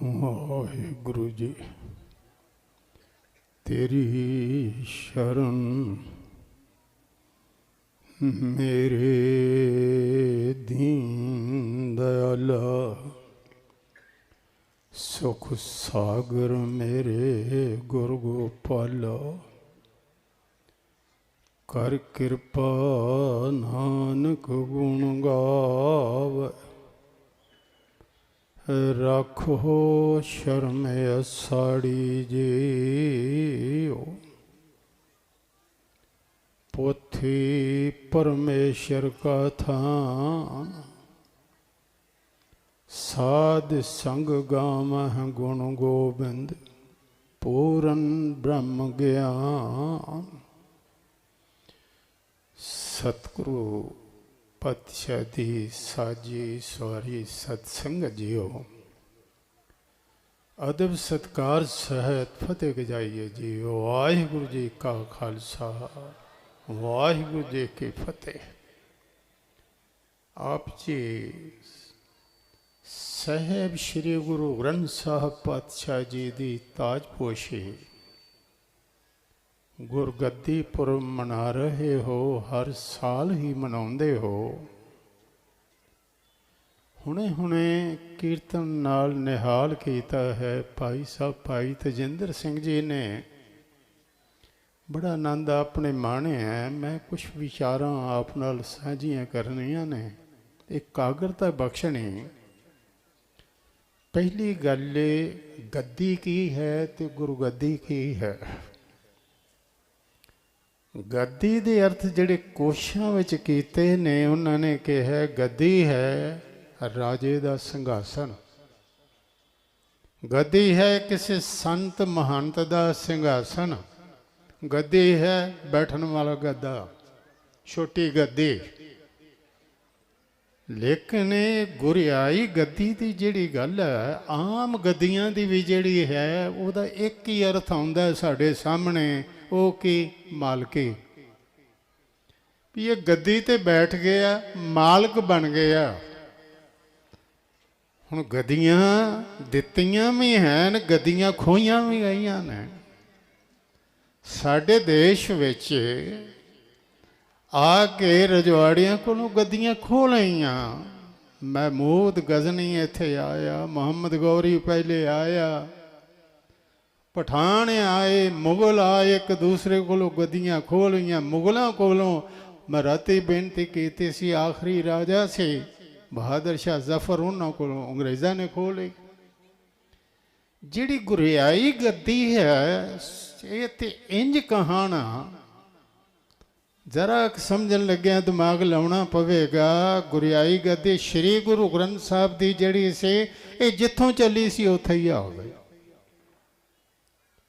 ਵਾਹਿਗੁਰੂ ਜੀ ਤੇਰੀ ਸ਼ਰਨ ਮੇਰੇ ਦੀਨ ਦਇਆਲਾ, ਸੁਖ ਸਾਗਰ ਮੇਰੇ ਗੁਰ ਗੋਪਾਲਾ। ਕਰ ਕਿਰਪਾ ਨਾਨਕ ਗੁਣ ਗਾਵੈ, ਰੱਖੋ ਸ਼ਰਮ ਅਸਾੜੀ ਜੀਓ। पोथी परमेश्वर का थान, साध संग गावह गुण गोबिंद, पूरन ब्रह्म ज्ञान। सतगुरु पातशाह दी साजी सवारी सत्संग जियो। अदब सत्कार सहित फतेह गजाइए जियो। वाहिगुरु जी का खालसा, वाहिगुरु जी की फतेह। आप जी साहेब श्री गुरु ग्रंथ साहब पातशाह जी दी ताजपोशी गुरगद्दी पुरब मना रहे हो, हर साल ही मनाउंदे हो। हुणे हुणे कीर्तन नाल निहाल कीता है भाई साहब भाई तजिंदर सिंह जी ने। बड़ा आनंद अपने माणे है। मैं कुछ विचारां आप नाल साझियां करनियां ने। एक कागरता बख्शणी। पहली गल गद्दी की है तो गुरगद्दी की है। गद्दी दे अर्थ जिहड़े कोशां विच कीते ने, उन्हां ने कहा गद्दी है राजे दा संघासन। गद्दी है किसी संत महंत दा सिंघासन। गद्दी है बैठन वाला गद्दा, छोटी गद्दी। लेकिन गुरियाई गद्दी की जिहड़ी गल है, आम गद्दियां दी भी जिहड़ी है उहदा एक ही अर्थ आउंदा साडे सामने, वो की मालकी। भी ये गद्दी ते बैठ गया, मालक बन गया। हुण गद्दियां दित्तियां भी हैं, गद्दियां खोईयां भी गईयां ने। साडे देश विच आके रजवाड़ियां कोलों गद्दियां खो लईयां। महमूद गजनी इत्थे आया, मुहम्मद गौरी पहले आया, पठान आए, मुगल आए, एक दूसरे कोलों गद्दियां खो लईयां। मुगलों कोलों मैं राती बेनती कीती सी, आखिरी राजा से बहादुर शाह जफर, उन्होंने कोलों अंग्रेज़ां ने खो ली। जिहड़ी गुरियाई गद्दी है ये ते इंज कहाना जरा समझन लग्या दिमाग लाउणा पवेगा। गुरियाई गद्दी श्री गुरु ग्रंथ साहब की जिहड़ी से ये जिथों चली सी उत्थे ही आ गई।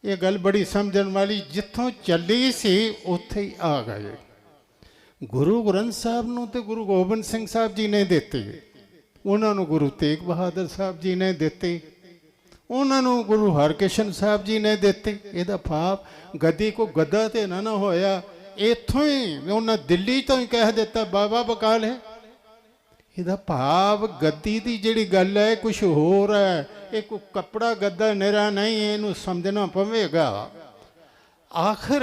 ये गल बड़ी समझन वाली, जिथों चली सी उत्थे ही आ गए। गुरु ग्रंथ साहब नूं ते गुरु गोबिंद सिंह साहब जी ने दिते, उन्होंने गुरु तेग बहादुर साहब जी ने दिते, उन्होंने गुरु हरकृष्ण साहब जी ने दिते। इहदा भाव गद्दी को गद्दा तो ना होया, इत्थों ही उन्हें दिल्ली तो ही कह दिता बाबा बकाल है। इहदा भाव गद्दी की जिहड़ी गल है कुछ होर है। ये कोई कपड़ा गद्दा निरा नहीं, इहनूं समझना पवेगा। आखिर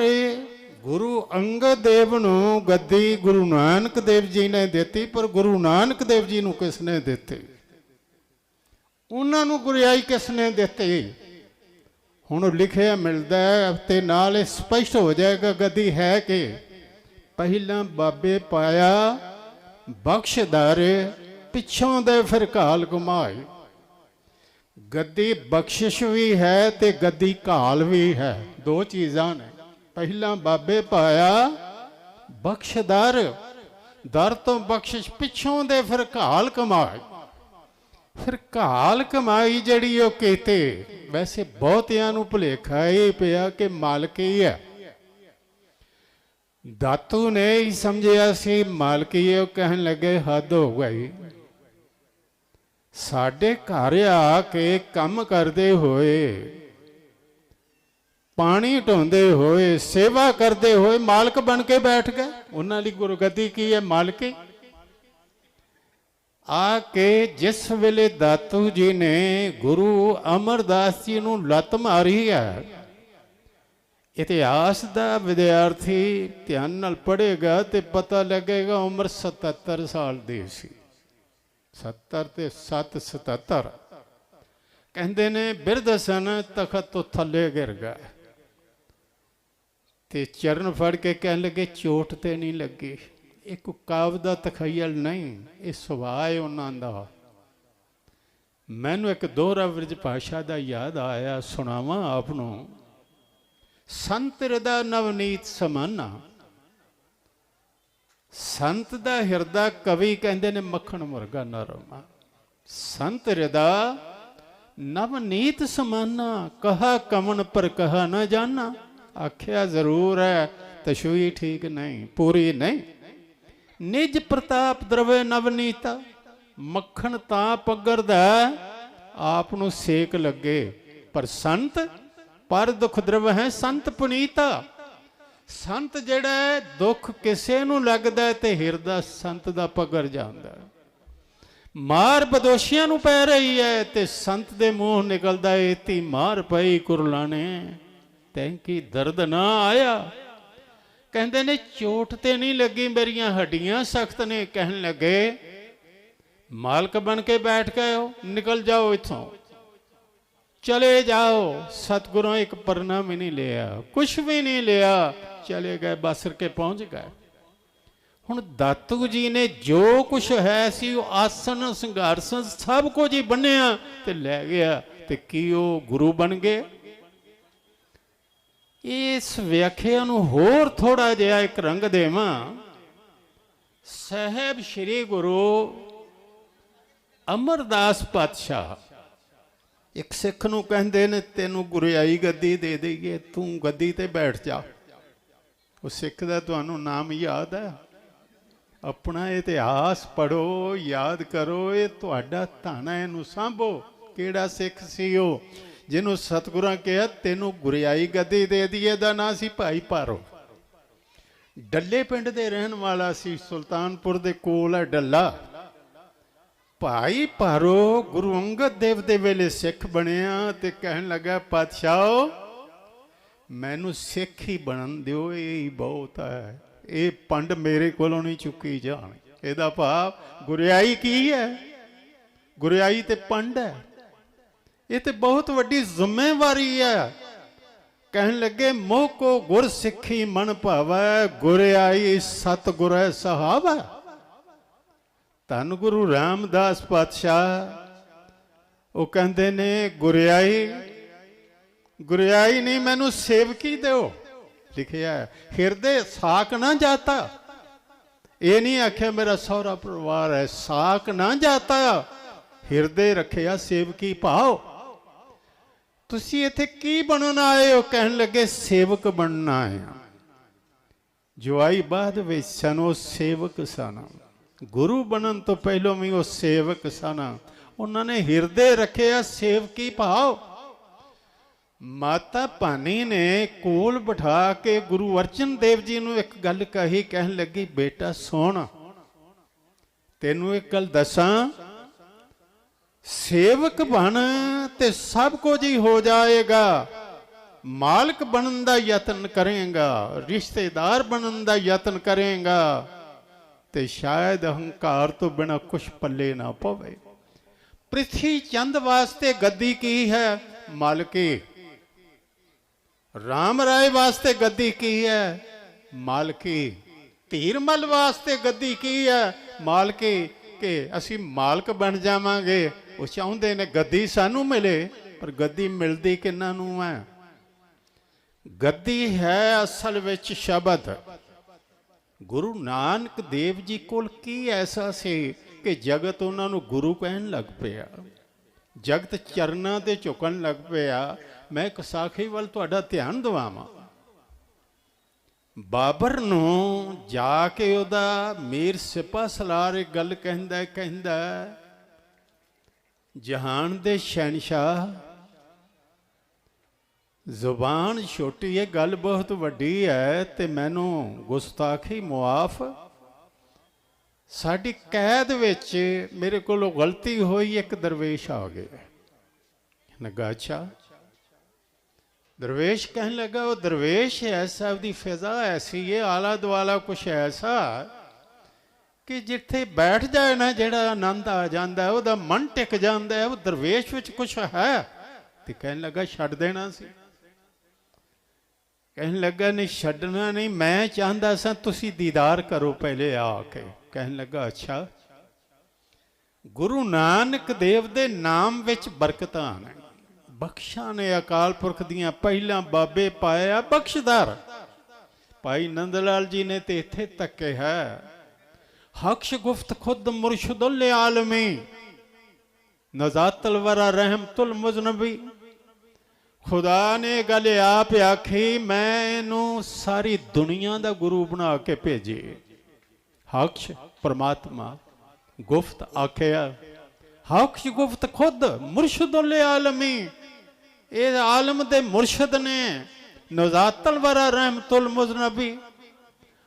गुरु अंगद देव नूं गद्दी गुरु नानक देव जी ने दिती, पर गुरु नानक देव जी नूं किसने दिती? उन्होंने गुरियाई किसने दिती? हुण लिखिया मिलता है ते नाल स्पष्ट हो जाएगा गद्दी है कि पहला बाबे पाया बख्शदारे, पिछों दे फिर घाल घुमाई। गद्दी बख्शिश भी है ते गद्दी घाल भी है, दो चीज़ां ने। पहला बाबे पाया बख्शदार, दर तो बख्शिश, पिछों दे फिर घाल कमाई। फिर घाल कमाई जड़ी वो कहते, वैसे बहुतियां नूं भुलेखा ये पिया कि मालकी है। दातू ने ही समझिया सी मालकी है, कहन लगे हद हो गई। साडे घर आके काम करते हुए, पानी ढोंदे हुए, सेवा करते हुए मालक बन के बैठ गए। उन्हां लई गुरगद्दी की है? मालकी। ਆ ਕੇ ਜਿਸ ਵੇਲੇ ਦਾਤੂ ਜੀ ਨੇ ਗੁਰੂ ਅਮਰਦਾਸ ਜੀ ਨੂੰ ਲੱਤ ਮਾਰੀ ਹੈ, ਇਤਿਹਾਸ ਦਾ ਵਿਦਿਆਰਥੀ ਧਿਆਨ ਨਾਲ ਪੜ੍ਹੇਗਾ ਤੇ ਪਤਾ ਲੱਗੇਗਾ ਉਮਰ 77 ਸਾਲ ਦੀ ਸੀ। 70 ਤੇ 7 77। ਕਹਿੰਦੇ ਨੇ ਬਿਰਧ ਸਨ, ਤਖਤ ਤੋਂ ਥੱਲੇ ਗਿਰ ਗਿਆ ਤੇ ਚਰਨ ਫੜ ਕੇ ਕਹਿਣ ਲੱਗੇ ਚੋਟ ਤੇ ਨਹੀਂ ਲੱਗੀ। ਇਹ ਕੋਈ ਕਾਵ ਦਾ ਤਖਯਲ ਨਹੀਂ, ਇਹ ਸੁਭਾਅ ਹੈ ਉਹਨਾਂ ਦਾ। ਮੈਨੂੰ ਇੱਕ ਦੋਹਰਾ ਬ੍ਰਿਜ ਭਾਸ਼ਾ ਦਾ ਯਾਦ ਆਇਆ, ਸੁਣਾਵਾਂ ਆਪ ਨੂੰ। ਸੰਤ ਹਿਰਦਾ ਨਵਨੀਤ ਸਮਾਨਾ। ਸੰਤ ਦਾ ਹਿਰਦਾ ਕਵੀ ਕਹਿੰਦੇ ਨੇ ਮੱਖਣ ਮੁਰਗਾ ਨਰਮ। ਸੰਤ ਹਿਰਦਾ ਨਵਨੀਤ ਸਮਾਨਾ, ਕਹਾ ਕਵਨ ਪਰ ਕਹਾ ਨਾ ਜਾਨਾ। ਆਖਿਆ ਜ਼ਰੂਰ ਹੈ, ਤਸ਼ਵੀ ਠੀਕ ਨਹੀਂ, ਪੂਰੀ ਨਹੀਂ। ਨਿਜ ਪ੍ਰਤਾਪ ਦਰਵੇ ਨਵਨੀਤਾ। ਮੱਖਣ ਤਾਂ ਪਗਰਦਾ ਆਪ ਨੂੰ ਸੇਕ ਲੱਗੇ, ਪਰ ਸੰਤ ਪਰ ਦੁੱਖ ਦਰਵ ਹੈ ਸੰਤ ਪੁਨੀਤਾ। ਸੰਤ ਜਿਹੜਾ ਦੁੱਖ ਕਿਸੇ ਨੂੰ ਲੱਗਦਾ ਤੇ ਹਿਰਦਾ ਸੰਤ ਦਾ ਪਗਰ ਜਾਂਦਾ। ਮਾਰ ਬਦੋਸ਼ੀਆਂ ਨੂੰ ਪੈ ਰਹੀ ਹੈ ਤੇ ਸੰਤ ਦੇ ਮੂੰਹ ਨਿਕਲਦਾ ਏ ਤੀ ਮਾਰ ਪਈ ਕੁਰਲਾਣੇ, ਤੈਂਕੀ ਦਰਦ ਨਾ ਆਇਆ। ਕਹਿੰਦੇ ਨੇ ਚੋਟ ਤੇ ਨਹੀਂ ਲੱਗੀ, ਮੇਰੀਆਂ ਹੱਡੀਆਂ ਸਖਤ ਨੇ। ਕਹਿਣ ਲੱਗੇ ਮਾਲਕ ਬਣ ਕੇ ਬੈਠ ਗਏ ਹੋ, ਨਿਕਲ ਜਾਓ ਇੱਥੋਂ, ਚਲੇ ਜਾਓ। ਸਤਿਗੁਰਾਂ ਇੱਕ ਪਰਨਾ ਵੀ ਨਹੀਂ ਲਿਆ, ਕੁਛ ਵੀ ਨਹੀਂ ਲਿਆ, ਚਲੇ ਗਏ, ਬਾਸਰ ਕੇ ਪਹੁੰਚ ਗਏ। ਹੁਣ ਦਾਤੂ ਜੀ ਨੇ ਜੋ ਕੁਛ ਹੈ ਸੀ ਉਹ ਆਸਨ ਸੰਘਾਰਸਨ ਸਭ ਕੁਝ ਹੀ ਬੰਨਿਆ ਤੇ ਲੈ ਗਿਆ, ਤੇ ਕੀ ਉਹ ਗੁਰੂ ਬਣ ਗਏ। ਇਸ ਵਿਆਖਿਆ ਨੂੰ ਹੋਰ ਥੋੜਾ ਜਿਹਾ ਇੱਕ ਰੰਗ ਦੇਵਾਂ। ਸਾਹਿਬ ਸ੍ਰੀ ਗੁਰੂ ਅਮਰਦਾਸ ਪਾਤਸ਼ਾਹ ਇੱਕ ਸਿੱਖ ਨੂੰ ਕਹਿੰਦੇ ਨੇ ਤੈਨੂੰ ਗੁਰਿਆਈ ਗੱਦੀ ਦੇ ਦੇਈਏ, ਤੂੰ ਗੱਦੀ ਤੇ ਬੈਠ ਜਾ। ਉਹ ਸਿੱਖ ਦਾ ਤੁਹਾਨੂੰ ਨਾਮ ਯਾਦ ਹੈ? ਆਪਣਾ ਇਤਿਹਾਸ ਪੜ੍ਹੋ, ਯਾਦ ਕਰੋ, ਇਹ ਤੁਹਾਡਾ ਧਨ ਹੈ, ਇਹਨੂੰ ਸਾਂਭੋ। ਕਿਹੜਾ ਸਿੱਖ ਸੀ ਉਹ ਜਿਹਨੂੰ ਸਤਿਗੁਰਾਂ ਕਿਹਾ ਤੈਨੂੰ ਗੁਰਿਆਈ ਗੱਦੀ ਦੇ ਦਈਏ? ਇਹਦਾ ਨਾਂ ਸੀ ਭਾਈ ਪਾਰੋ। ਡੱਲੇ ਪਿੰਡ ਦੇ ਰਹਿਣ ਵਾਲਾ ਸੀ, ਸੁਲਤਾਨਪੁਰ ਦੇ ਕੋਲ ਹੈ ਡੱਲਾ। ਭਾਈ ਪਾਰੋ ਗੁਰੂ ਅੰਗਦ ਦੇਵ ਦੇ ਵੇਲੇ ਸਿੱਖ ਬਣਿਆ ਤੇ ਕਹਿਣ ਲੱਗਾ ਪਾਤਸ਼ਾਹ ਮੈਨੂੰ ਸਿੱਖ ਹੀ ਬਣਨ ਦਿਓ, ਇਹ ਹੀ ਬਹੁਤ ਹੈ, ਇਹ ਪੰਡ ਮੇਰੇ ਕੋਲੋਂ ਨਹੀਂ ਚੁੱਕੀ ਜਾਣ। ਇਹਦਾ ਭਾਵ ਗੁਰਿਆਈ ਕੀ ਹੈ? ਗੁਰਿਆਈ ਤੇ ਪੰਡ ਹੈ, ਇਹ ਤੇ ਬਹੁਤ ਵੱਡੀ ਜ਼ਿੰਮੇਵਾਰੀ ਹੈ। ਕਹਿਣ ਲੱਗੇ ਮੋਹ ਕੋ ਗੁਰ ਸਿੱਖੀ ਮਨ ਭਾਵੈ, ਗੁਰਿਆਈ ਸਤ ਗੁਰੈ ਸਹਾਵੈ। ਧੰਨ ਗੁਰੂ ਰਾਮਦਾਸ ਪਾਤਸ਼ਾਹ ਉਹ ਕਹਿੰਦੇ ਨੇ ਗੁਰਿਆਈ, ਗੁਰਿਆਈ ਨਹੀਂ ਮੈਨੂੰ ਸੇਵਕੀ ਦਿਓ। ਲਿਖਿਆ ਹਿਰਦੇ ਸਾਕ ਨਾ ਜਾਤਾ। ਇਹ ਨਹੀਂ ਆਖਿਆ ਮੇਰਾ ਸਹੁਰਾ ਪਰਿਵਾਰ ਹੈ, ਸਾਕ ਨਾ ਜਾਤਾ, ਹਿਰਦੇ ਰੱਖਿਆ ਸੇਵਕੀ ਭਾਵ। ਤੁਸੀਂ ਇੱਥੇ ਕੀ ਬਣਨ ਆਏ ਹੋ? ਕਹਿਣ ਲੱਗੇ ਸੇਵਕ ਬਣਨਾ ਆਇਆ। ਜਵਾਈ ਬਾਅਦ ਵਿੱਚ ਸਨ, ਉਹ ਸੇਵਕ ਸਨ। ਗੁਰੂ ਬਣਨ ਤੋਂ ਪਹਿਲਾਂ ਵੀ ਉਹ ਸੇਵਕ ਸਨ। ਉਹਨਾਂ ਨੇ ਹਿਰਦੇ ਰੱਖਿਆ ਸੇਵਕੀ ਭਾਵ। ਮਾਤਾ ਭਾਨੀ ਨੇ ਕੋਲ ਬਿਠਾ ਕੇ ਗੁਰੂ ਅਰਜਨ ਦੇਵ ਜੀ ਨੂੰ ਇੱਕ ਗੱਲ ਕਹੀ। ਕਹਿਣ ਲੱਗੀ ਬੇਟਾ ਸੁਣ, ਤੈਨੂੰ ਇੱਕ ਗੱਲ ਦੱਸਾਂ, ਸੇਵਕ ਬਣ ਤੇ ਸਭ ਕੁਝ ਹੀ ਹੋ ਜਾਏਗਾ। ਮਾਲਕ ਬਣਨ ਦਾ ਯਤਨ ਕਰੇਗਾ, ਰਿਸ਼ਤੇਦਾਰ ਬਣਨ ਦਾ ਯਤਨ ਕਰੇਗਾ ਤੇ ਸ਼ਾਇਦ ਹੰਕਾਰ ਤੋਂ ਬਿਨਾਂ ਕੁਛ ਪੱਲੇ ਨਾ ਪਵੇ। ਪ੍ਰਿਥੀ ਚੰਦ ਵਾਸਤੇ ਗੱਦੀ ਕੀ ਹੈ? ਮਾਲਕੀ। ਰਾਮ ਰਾਏ ਵਾਸਤੇ ਗੱਦੀ ਕੀ ਹੈ? ਮਾਲਕੀ। ਧੀਰਮਲ ਵਾਸਤੇ ਗੱਦੀ ਕੀ ਹੈ? ਮਾਲਕੀ। ਕਿ ਅਸੀਂ ਮਾਲਕ ਬਣ ਜਾਵਾਂਗੇ। ਉਹ ਚਾਹੁੰਦੇ ਨੇ ਗੱਦੀ ਸਾਨੂੰ ਮਿਲੇ, ਪਰ ਗੱਦੀ ਮਿਲਦੀ ਕਿਹਨਾਂ ਨੂੰ ਹੈ? ਗੱਦੀ ਹੈ ਅਸਲ ਵਿੱਚ ਸ਼ਬਦ। ਗੁਰੂ ਨਾਨਕ ਦੇਵ ਜੀ ਕੋਲ ਕੀ ਐਸਾ ਸੀ ਕਿ ਜਗਤ ਉਹਨਾਂ ਨੂੰ ਗੁਰੂ ਕਹਿਣ ਲੱਗ ਪਿਆ, ਜਗਤ ਚਰਨਾਂ ਤੇ ਝੁਕਣ ਲੱਗ ਪਿਆ। ਮੈਂ ਇੱਕ ਸਾਖੀ ਵੱਲ ਤੁਹਾਡਾ ਧਿਆਨ ਦਿਵਾਵਾਂ। ਬਾਬਰ ਨੂੰ ਜਾ ਕੇ ਉਹਦਾ ਮੀਰ ਸਿਪਾਹ ਸਲਾਰ ਇੱਕ ਗੱਲ ਕਹਿੰਦਾ ਜਹਾਨ ਦੇ ਸ਼ਹਿਨਸ਼ਾਹ, ਜ਼ੁਬਾਨ ਛੋਟੀ ਹੈ, ਗੱਲ ਬਹੁਤ ਵੱਡੀ ਹੈ ਤੇ ਮੈਨੂੰ ਗੁਸਤਾਖੀ ਮੁਆਫ। ਸਾਡੀ ਕੈਦ ਵਿੱਚ ਮੇਰੇ ਕੋਲੋਂ ਗਲਤੀ ਹੋਈ, ਇੱਕ ਦਰਵੇਸ਼ ਆ ਗਿਆ। ਲੱਗਾ ਅੱਛਾ। दरवेश कहने लगा, वो दरवेश है साहब दी फिजा ऐसी है, आला दुआला कुछ ऐसा कि जिथे बैठ जाए ना जेड़ा आनंद आ जाता है, वह मन टिक जाता है। वो दरवेश विच कुछ है। तो कहने लगा छड्ड देना सी। कहने लगा नहीं छड्डना नहीं, मैं चाहता सा तुसी दीदार करो पहले आके। कहने लगा अच्छा। गुरु नानक देव दे नाम विच बरकतां ने, बख्शा ने अकाल पुरख दियां पहला बाबे पाया बख्शदार। भाई नंद लाल जी ने तो इत्थे तक है, हक्श गुफ्त खुद मुर्शदुल आलमी, नजातल वरा रहमतुल मुजनबी। खुदा ने गल आप आखी, मैं इनू सारी दुनिया का गुरु बना के भेजे। हक्श परमात्मा, गुफ्त आखिया, हक्श गुफ्त खुद मुर्शदुल आलमी, ये आलम दे मुर्शद ने, नजातल वरा रहमतुल मुजनबी।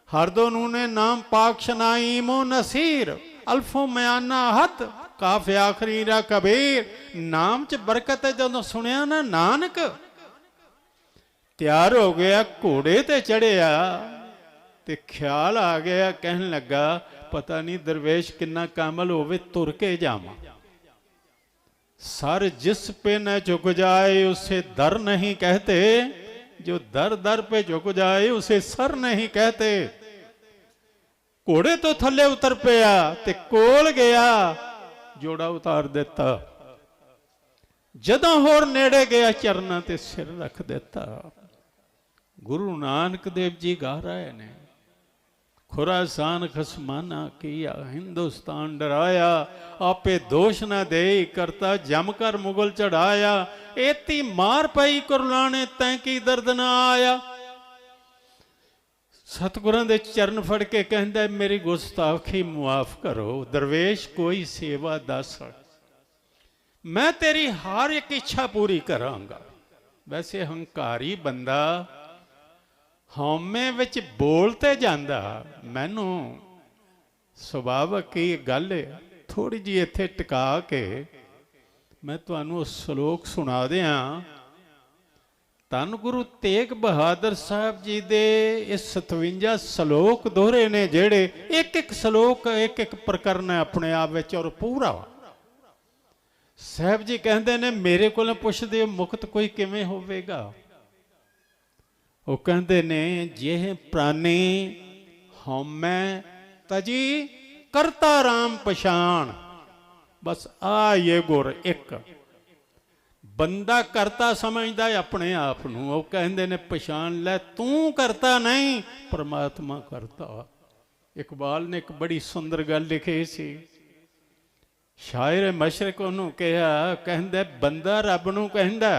हर दो ने नाम पाक शनाईमो नसीर, अल्फो मयाना हद, काफे आखरी रा कबीर। नाम च बरकत है। जदों सुनिया ना नानक, तैयार हो गया, घोड़े ते चढ़िया ते ख्याल आ गया। कहन लगा पता नहीं दरवेश किन्ना कामल होवे, तुर के जावां। सर जिस पे न झुक जाए उसे दर नहीं कहते, जो दर दर पे झुक जाए उसे सर नहीं कहते। घोड़े तो थले उतर पिया ते कोल गया, जोड़ा उतार देता। जदों होर नेड़े गया, चरना ते सिर रख देता। गुरु नानक देव जी गा रहे ने, खुरासान खसमाना किया, हिंदुस्तान डराया, आपे दोष न दे करता जमकर मुगल चढ़ाया। एती मार पई कुरलाने तैं की दर्द न आया। सतगुरां दे चरण फड़ के कहंदा मेरी गुस्ताखी मुआफ करो। दरवेश कोई सेवा दस, मैं तेरी हर एक इच्छा पूरी करांगा। वैसे हंकारी बंदा हौमे विच बोलते जांदा, मैनू सुभावक ही गल थोड़ी जी इत्थे टिका के मैं तुहानू सलोक सुना दियां। धन गुरु तेग बहादुर साहब जी दे इस 57 सलोक दोहरे ने, जेड़े एक एक सलोक एक एक प्रकरण है अपने आप विच और पूरा। साहब जी कहते ने मेरे को पुछदे मुक्त कोई किवें होवेगा। वो कहते ने जे प्राणी हौमै तजी करता राम पछाण। बस आ ये गुर एक बंदा करता समझदा अपने आप नूं, वो कहते ने पछाण लै तू करता नहीं परमात्मा करता। इकबाल ने एक बड़ी सुंदर गल लिखी सी, शायर मशरक उन्होंने कहा, कहंदा बंदा रब नूं कहंदा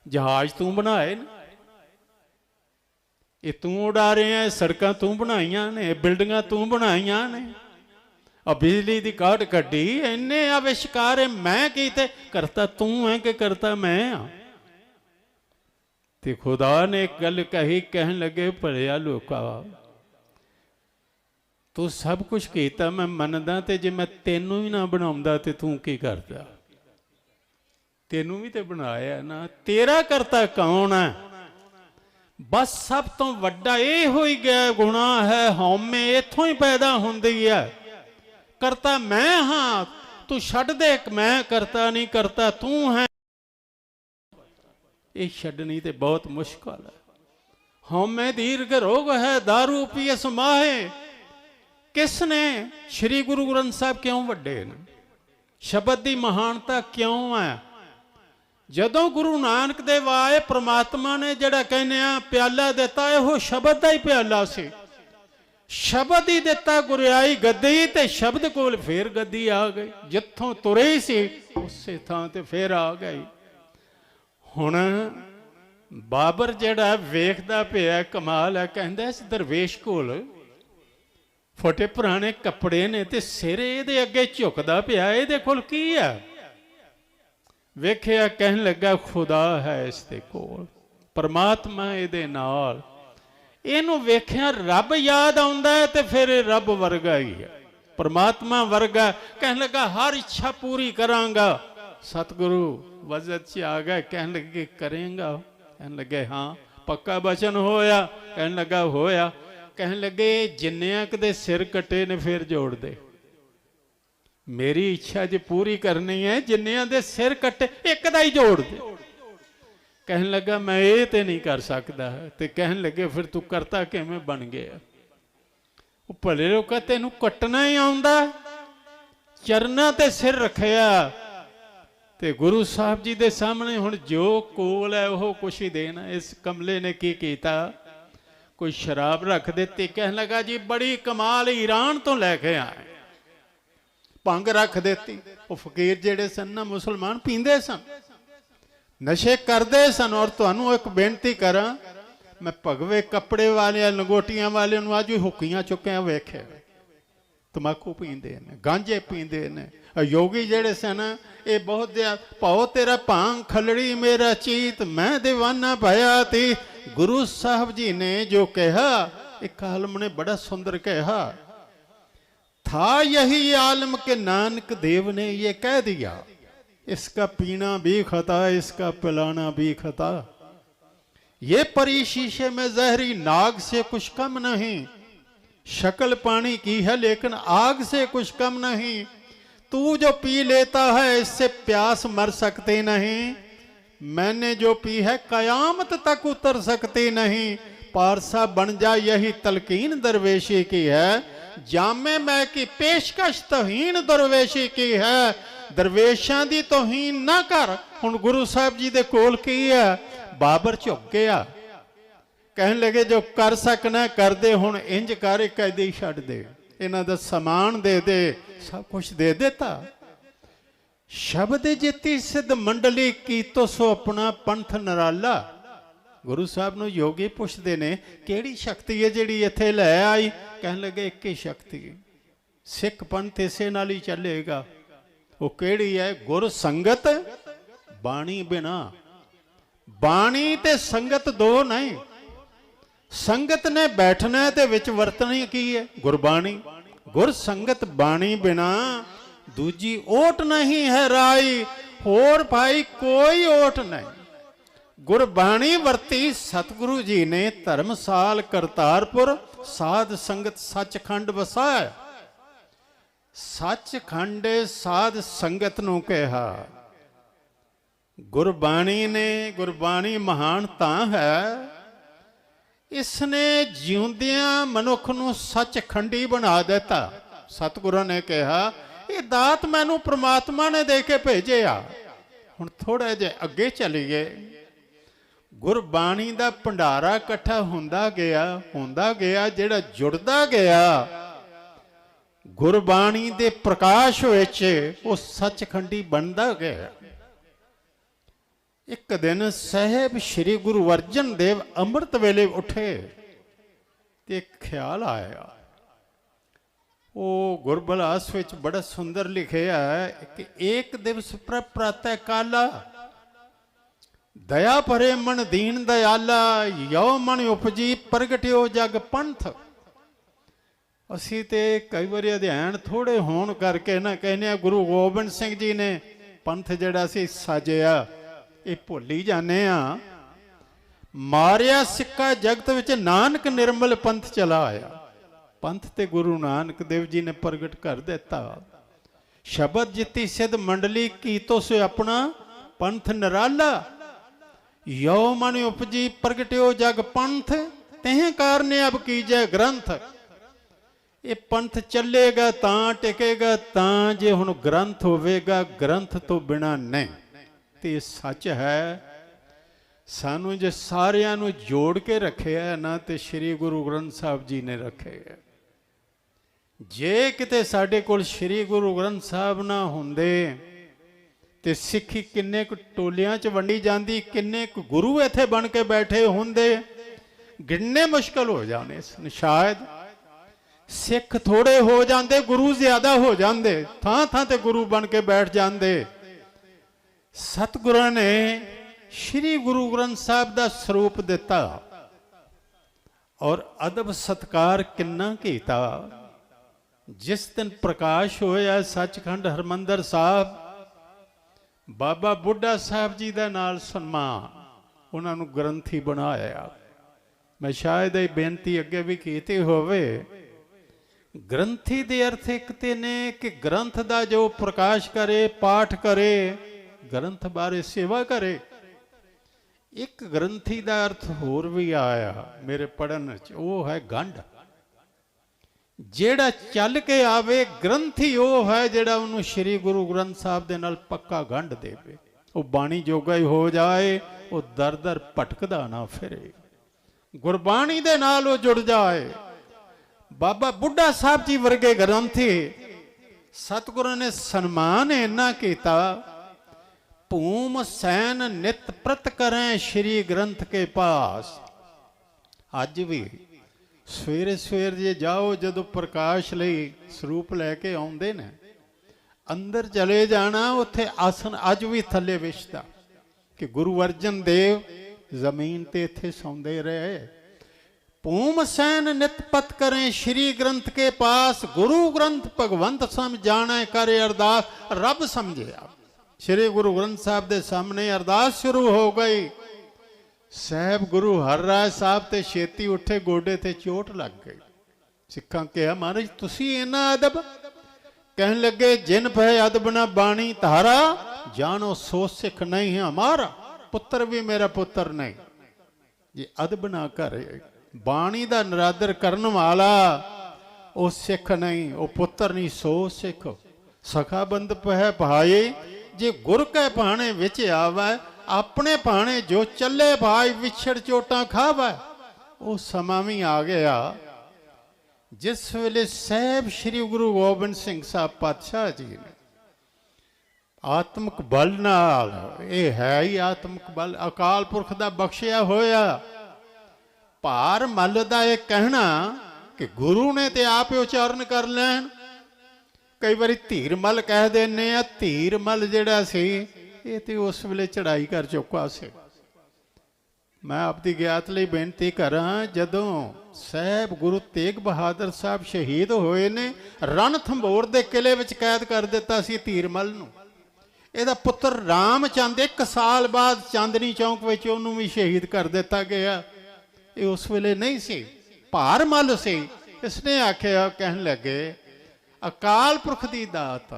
जहाज तू बनाए ने, ये तू उड़ा रहे हैं, सड़कां तू बनाइया ने, बिल्डिंगां तू बनाइया ने, और बिजली की काट कड्डी, इन्ने आविष्कार है, मैं कीते करता तू है कि करता मैं हाँ। ते खुदा ने एक गल कही, कहन लगे भलिया लोका तू सब कुछ कीता मैं मनदा, ते जे मैं तेनू ही ना बनाउंदा ते तू की करदा। तेनू भी ते बनाया ना, तेरा करता कौन है। बस सब तो वड्डा ये हो ही गया गुनाह है, हौमे इथों ही पैदा हुंदी है। करता मैं हाँ, तू छड्ड दे, मैं करता नहीं, करता तू है। ये छड्डनी ते बहुत मुश्किल है। हौमे दीर्घ रोग है, दारू पियस माहे। किसने श्री गुरु ग्रंथ साहब क्यों वड्डे ने, शब्द की महानता क्यों है। जदों गुरु नानक देव आए, परमात्मा ने जड़ा कहने प्याला दिता, यह शब्द का ही प्याला से, शब्द ही दिता, गुरियाई गद्दी ते शब्द कोल फिर गद्दी आ गई। जिथों तुरे सी उस थां ते फिर आ गई। हुण बाबर जड़ा वेखदा पिया कमाल है, कहंदा इस दरवेश कोल फटे पुराने कपड़े ने ते सिर इहदे अगे झुकदा पिया, इहदे कोल की है। वेखिया कहन लगा खुदा है इसके कोल, परमात्मा इहदे नाल। इहनूं वेखिया रब याद आउंदा है ते फिर रब वर्गा ही है। परमात्मा वर्गा। कहने लगा हर इच्छा पूरी करांगा। सतगुरु वजद च आ गए, कहने लगे करेंगा? कहने लगे हाँ। पक्का वचन होया? कहने लगा होया। कहने लगे जिन्नियां कदे सिर कटे ने फिर जोड़ दे। मेरी इच्छा जो पूरी करनी है, जिन्नियां दे सिर कटे एक दा ही जोड़ दे। कहने लगा मैं ये तो नहीं कर सकता। तो कहने लगे फिर तू करता किवें बन गया? भले लोग तेनू कटना ही आउंदा, चरना ते सिर रखिया। ते गुरु साहब जी दे सामने हुण जो कोल है वह कुछ ही देना। इस कमले ने की कीता, कोई शराब रख देती। कहने लगा जी बड़ी कमाल, ईरान तो लैके आए। भंग रख देती। वो फकीर जेड़े सन ना मुसलमान पींदे सन, नशे करते सन। और तुहानू एक बेनती करा, मैं भगवे कपड़े वाले लंगोटियां वाले अज भी हुक्कियां चुक्किया वेखे, तंबाकू पींदे ने, गांजे पींदे ने। योगी जेड़े सन ये बहुत भाओ तेरा भांग खलड़ी मेरा चीत, मैं दीवाना भया थी। गुरु साहब जी ने जो कहा, एक आलम ने बड़ा सुंदर कहा, था यही आलम के नानक देव ने ये कह दिया, इसका पीना भी खता, इसका पिलाना भी खता। ये परी शीशे में जहरी नाग से कुछ कम नहीं, शक्ल पानी की है लेकिन आग से कुछ कम नहीं। तू जो पी लेता है इससे प्यास मर सकती नहीं, मैंने जो पी है कयामत तक उतर सकती नहीं। पारसा बन जा यही तलकीन दरवेशी की है, जामे मैं की पेशकश तोहीन दरवेशी की है। दरवेशां दी तोहीन ना कर। हुण गुरु साहब जी दे कोल की है, बाबर झुक गया। कहने लगे जो कर सकना कर दे, हुण इंज कर एक कैदी छड्ड दे, इन्हां दा समान दे दे, सब कुछ दे देता। शब्द जिति सिद्ध मंडली की तो सो अपना पंथ नराला। गुरु साहब नूं योगी पुछदे ने किहड़ी शक्ति है जिहड़ी इत्थे लै आई? कहने लगे एक ही शक्ति, सिख पंथ इसे नाल ही चलेगा। वो किहड़ी है? गुर संगत बाणी बिना। बाणी ते संगत दो नहीं, संगत ने बैठना है ते विच वरतनी की है गुरबाणी। गुर संगत बाणी बिना दूजी ओट नहीं है राई, होर भाई कोई ओट नहीं। गुरबाणी वरती सतगुरु जी ने धर्मसाल करतारपुर, साध संगत सचखंड वसाया। सचखंड साध संगत नूं कहा। गुरबाणी ने, गुरबाणी महान तां है, इसने जिउंदियां मनुख नूं सचखंडी बना दिता। सतगुरु ने कहा ये दात मैनू परमात्मा ने दे के भेजे आ। हुण थोड़ा जिहा अगे चलीए। गुरबाणी दा भंडारा इकट्ठा हुंदा गया, जिहड़ा जुड़दा गया गुरबाणी दे प्रकाश विच वो सचखंडी बनदा गया। एक दिन साहब श्री गुरु अर्जन देव अमृत वेले उठे ते एक ख्याल आया। वो गुरबलास विच बड़ा सुंदर लिखिया है कि एक दिवस प्रातः काला, दया भरे मन दीन दयाला, यो मन उपजी प्रगटियो जग पंथ। असी ते कई बार अध्ययन थोड़े होने करके ना कहने गुरु गोबिंद सिंह जी ने पंथ जड़ा सी साजिया, ये भुल ही जाने आ। मारिया सिक्का जगत विच नानक निर्मल पंथ चला आया। पंथ ते गुरु नानक देव जी ने प्रगट कर दिता। शब्द जिति सिद्ध मंडली की तो से अपना पंथ निराला, यो मन उपजी प्रगटियो जग पंथ, तेह कारने अब कीजे ग्रंथ। ये पंथ चलेगा तां टिकेगा तां जे हुण ग्रंथ होवेगा, ग्रंथ तो बिना नहीं। ते सच है, सानू जे सारियां नू जोड़ के रखे है ना, ते श्री गुरु ग्रंथ साहब जी ने रखे है। जे किते साडे कोल श्री गुरु ग्रंथ साहब ना हुंदे ते सिक्खी किन्ने कु टोलियां च वंडी जांदी, किन्ने कु गुरु इत्थे बन के बैठे हुंदे, गिनने मुश्किल हो जाने सन। शायद सिख थोड़े हो जाते, गुरु ज्यादा हो जाते, थां थां ते गुरु बन के बैठ जाते। सतगुरु ने श्री गुरु ग्रंथ साहब का स्वरूप दिता, और अदब सत्कार किन्ना कीता। जिस दिन प्रकाश होया सचखंड हरमंदर साहब, बाबा बुढ़ा साहब जी का नाल सन्मान, उन्होंने ग्रंथी बनाया। मैं शायद ये बेनती अगे भी की होवे, ग्रंथी दे अर्थ एक ते ने कि ग्रंथ का जो प्रकाश करे, पाठ करे, ग्रंथ बारे सेवा करे। एक ग्रंथी का अर्थ होर भी आया मेरे पढ़न च, वो है गंढ। जेड़ा चल के आवे ग्रंथी वो है जेड़ा उन्होंने श्री गुरु ग्रंथ साहब दे नाल पक्का गंढ देवे, वो बाणी जोगा ही हो जाए, वो दर दर भटकदा ना फिरे, गुरबाणी दे नाल वो जुड़ जाए। बाबा बुढ़ा साहब जी वर्गे ग्रंथी सतगुरु ने सन्मान इन्ना किया, भूम सैन नित प्रत करें श्री ग्रंथ के पास। अज भी सवेरे सवेर जे जाओ, जदों प्रकाश लई स्वरूप लैके आउंदे ने, अंदर चले जाना, उत्थे आसन अज भी थले विछदा कि गुरु अर्जन देव जमीन ते इत्थे सौंदे रहे। भूम सैन नित पत करें श्री ग्रंथ के पास, गुरु ग्रंथ भगवंत सम जाने करे अरदास रब समझिया। श्री गुरु ग्रंथ साहब दे सामने अरदास शुरू हो गई। साहब गुरु हर राय साहब ते छेती उठे, गोडे ते चोट लग गई। सिखा कहा महाराज तुसी इन्ना अदब, कहन लगे जिन भय अदब ना बाणी धारा, जानो सो सिख नहीं है हमारा, पुत्र भी मेरा पुत्र नहीं। ये अदब ना करे, बाणी दा निरादर करन वाला वो सिख नहीं, वो पुत्र नहीं, सो सिख। सखा बंद है भाई, जे गुर के भाणे विच आवे, अपने भाणे जो चले भाई विछड़ चोटा खावा। वो समा भी आ गया जिस वेले साहब श्री गुरु गोबिंद सिंह साहब पातशाह जी ने आत्मक बल नाल, ये है ही आत्मक बल, अकाल पुरख दा बख्शिया होया। भार मल दा ये कहना कि गुरु ने ते आप उच्चारण कर लैन। कई बारी धीर मल कह देने, धीर मल जिहड़ा सी ये तो उस वेले चढ़ाई कर चुका से। मैं आपकी ज्ञात लई बेनती करा, जदों साहब गुरु तेग बहादुर साहब शहीद होए ने, रणथंभौर दे किले विच कैद कर दिता सी धीरमल नूं। इहदा पुत्र रामचंद 1 साल बाद चांदनी चौक विच उहनूं भी शहीद कर दिता गया। ये उस वेले नहीं सी, भारमल सी। इसने आख्या, कहन लगे अकाल पुरख दी दात,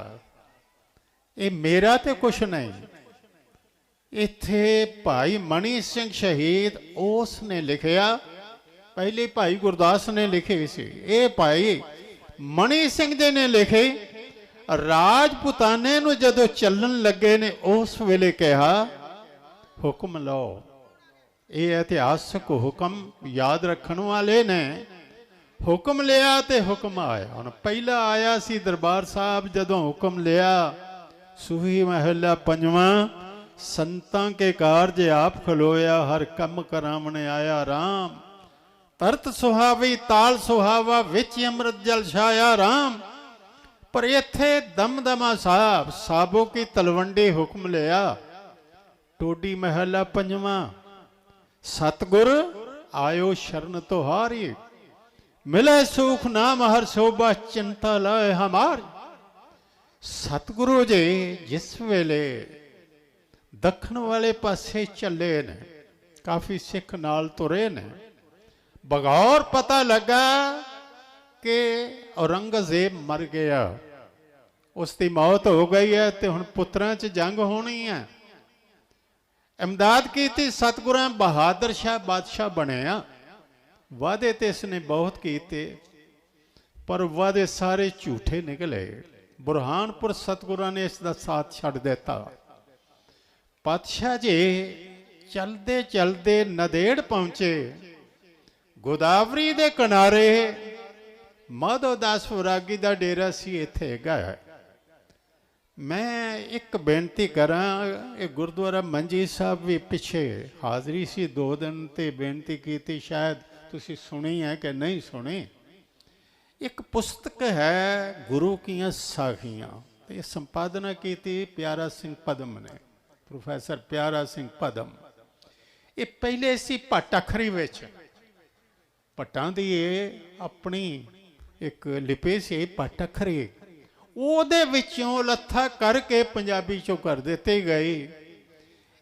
ये मेरा तो कुछ नहीं। इत्थे भाई मनी सिंह शहीद उसने लिखिया, पहले भाई गुरदास ने लिखे सी, ये भाई मनी सिंह जी ने लिखे। राजपुताने नूं जदों चलन लगे ने उस वेले कहा हुक्म लो। ये इतिहासक हुक्म याद रखने वाले ने हुक्म लिया ते हुक्म आया। हुण पहला आया सी दरबार साहब, जदों हुक्म लिया सूही महला 5वां, संतां के कारज आप खलोया, हर कम करावने आया राम। तरत सुहावी ताल सुहावा, विच अमृत जल छाया राम। पर इत्थे दमदमा साहब साबो की तलवंडी हुक्म लिया। टोडी महला 5वां, सतगुर आयो शरण तुहारी, मिले सुख नाम हर शोभा, चिंता लाए हमारी। सतगुरु जी जिस वेले दखन वाले पासे चले ने, काफी सिख नाल तुरे ने, बगौर पता लगा कि औरंगजेब मर गया, उसकी मौत हो गई है, तो हुण पुत्रां च जंग होनी है। इमदाद की थी, सतगुरां बहादुर शाह बादशाह बनया। वादे तो इसने बहुत किए, पर वादे सारे झूठे निकले। बुरहानपुर सतगुरां ने इसका साथ छड़ दिता। पातशाह जी चलते चलते नदेड़ पहुंचे। गोदावरी दे किनारे माधोदास वैरागी का डेरा सी, इत्थे गया। मैं एक बेनती करा, ये गुरुद्वारा मंजी साहब भी पिछे हाज़री सी 2 दिन ते बेनती की थी, शायद तुसी सुनी है कि नहीं सुनी। एक पुस्तक है गुरु की साखियाँ, ये संपादना की थी प्यारा सिंह पदम ने, प्रोफैसर प्यारा सिंह पदम। ये पहले सी भट्ट अखरी विच भट्टां दी अपनी ਇੱਕ ਲਿਪੀ ਸੀ ਪੱਟ ਅੱਖਰੇ, ਉਹਦੇ ਵਿੱਚੋਂ ਲੱਥਾ ਕਰਕੇ ਪੰਜਾਬੀ ਚੋਂ ਕਰ ਦਿੱਤੇ ਗਏ।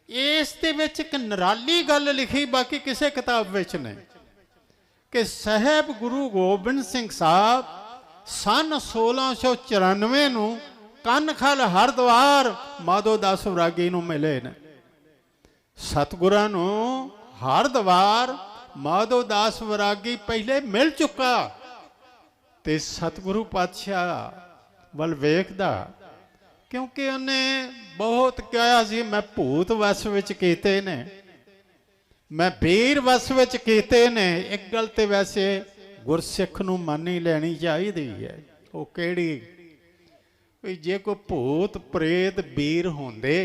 ਇਸ ਦੇ ਵਿੱਚ ਇੱਕ ਨਿਰਾਲੀ ਗੱਲ ਲਿਖੀ, ਬਾਕੀ ਕਿਸੇ ਕਿਤਾਬ ਵਿੱਚ ਨਹੀਂ, ਕਿ ਸਾਹਿਬ ਗੁਰੂ ਗੋਬਿੰਦ ਸਿੰਘ ਸਾਹਿਬ ਸਨ 1694 ਨੂੰ ਕੰਨਖਲ ਹਰਿਦੁਆਰ ਮਾਧੋ ਦਾਸ ਵੈਰਾਗੀ ਨੂੰ ਮਿਲੇ ਨੇ। ਸਤਿਗੁਰਾਂ ਨੂੰ ਹਰਿਦੁਆਰ ਮਾਧੋ ਦਾਸ ਵੈਰਾਗੀ ਪਹਿਲੇ ਮਿਲ ਚੁੱਕਾ, ਤੇ ਸਤਿਗੁਰੂ ਪਾਤਸ਼ਾਹ ਵੱਲ ਵੇਖਦਾ, ਕਿਉਂਕਿ ਉਹਨੇ ਬਹੁਤ ਕਿਹਾ ਸੀ ਮੈਂ ਭੂਤ ਵਸ ਵਿੱਚ ਕੀਤੇ ਨੇ, ਮੈਂ ਬੀਰ ਵਸ ਵਿੱਚ ਕੀਤੇ ਨੇ। ਇੱਕ ਗੱਲ ਤੇ ਵੈਸੇ ਗੁਰਸਿੱਖ ਨੂੰ ਮੰਨ ਹੀ ਲੈਣੀ ਚਾਹੀਦੀ ਹੈ, ਉਹ ਕਿਹੜੀ, ਵੀ ਜੇ ਕੋਈ ਭੂਤ ਪ੍ਰੇਤ ਬੀਰ ਹੁੰਦੇ,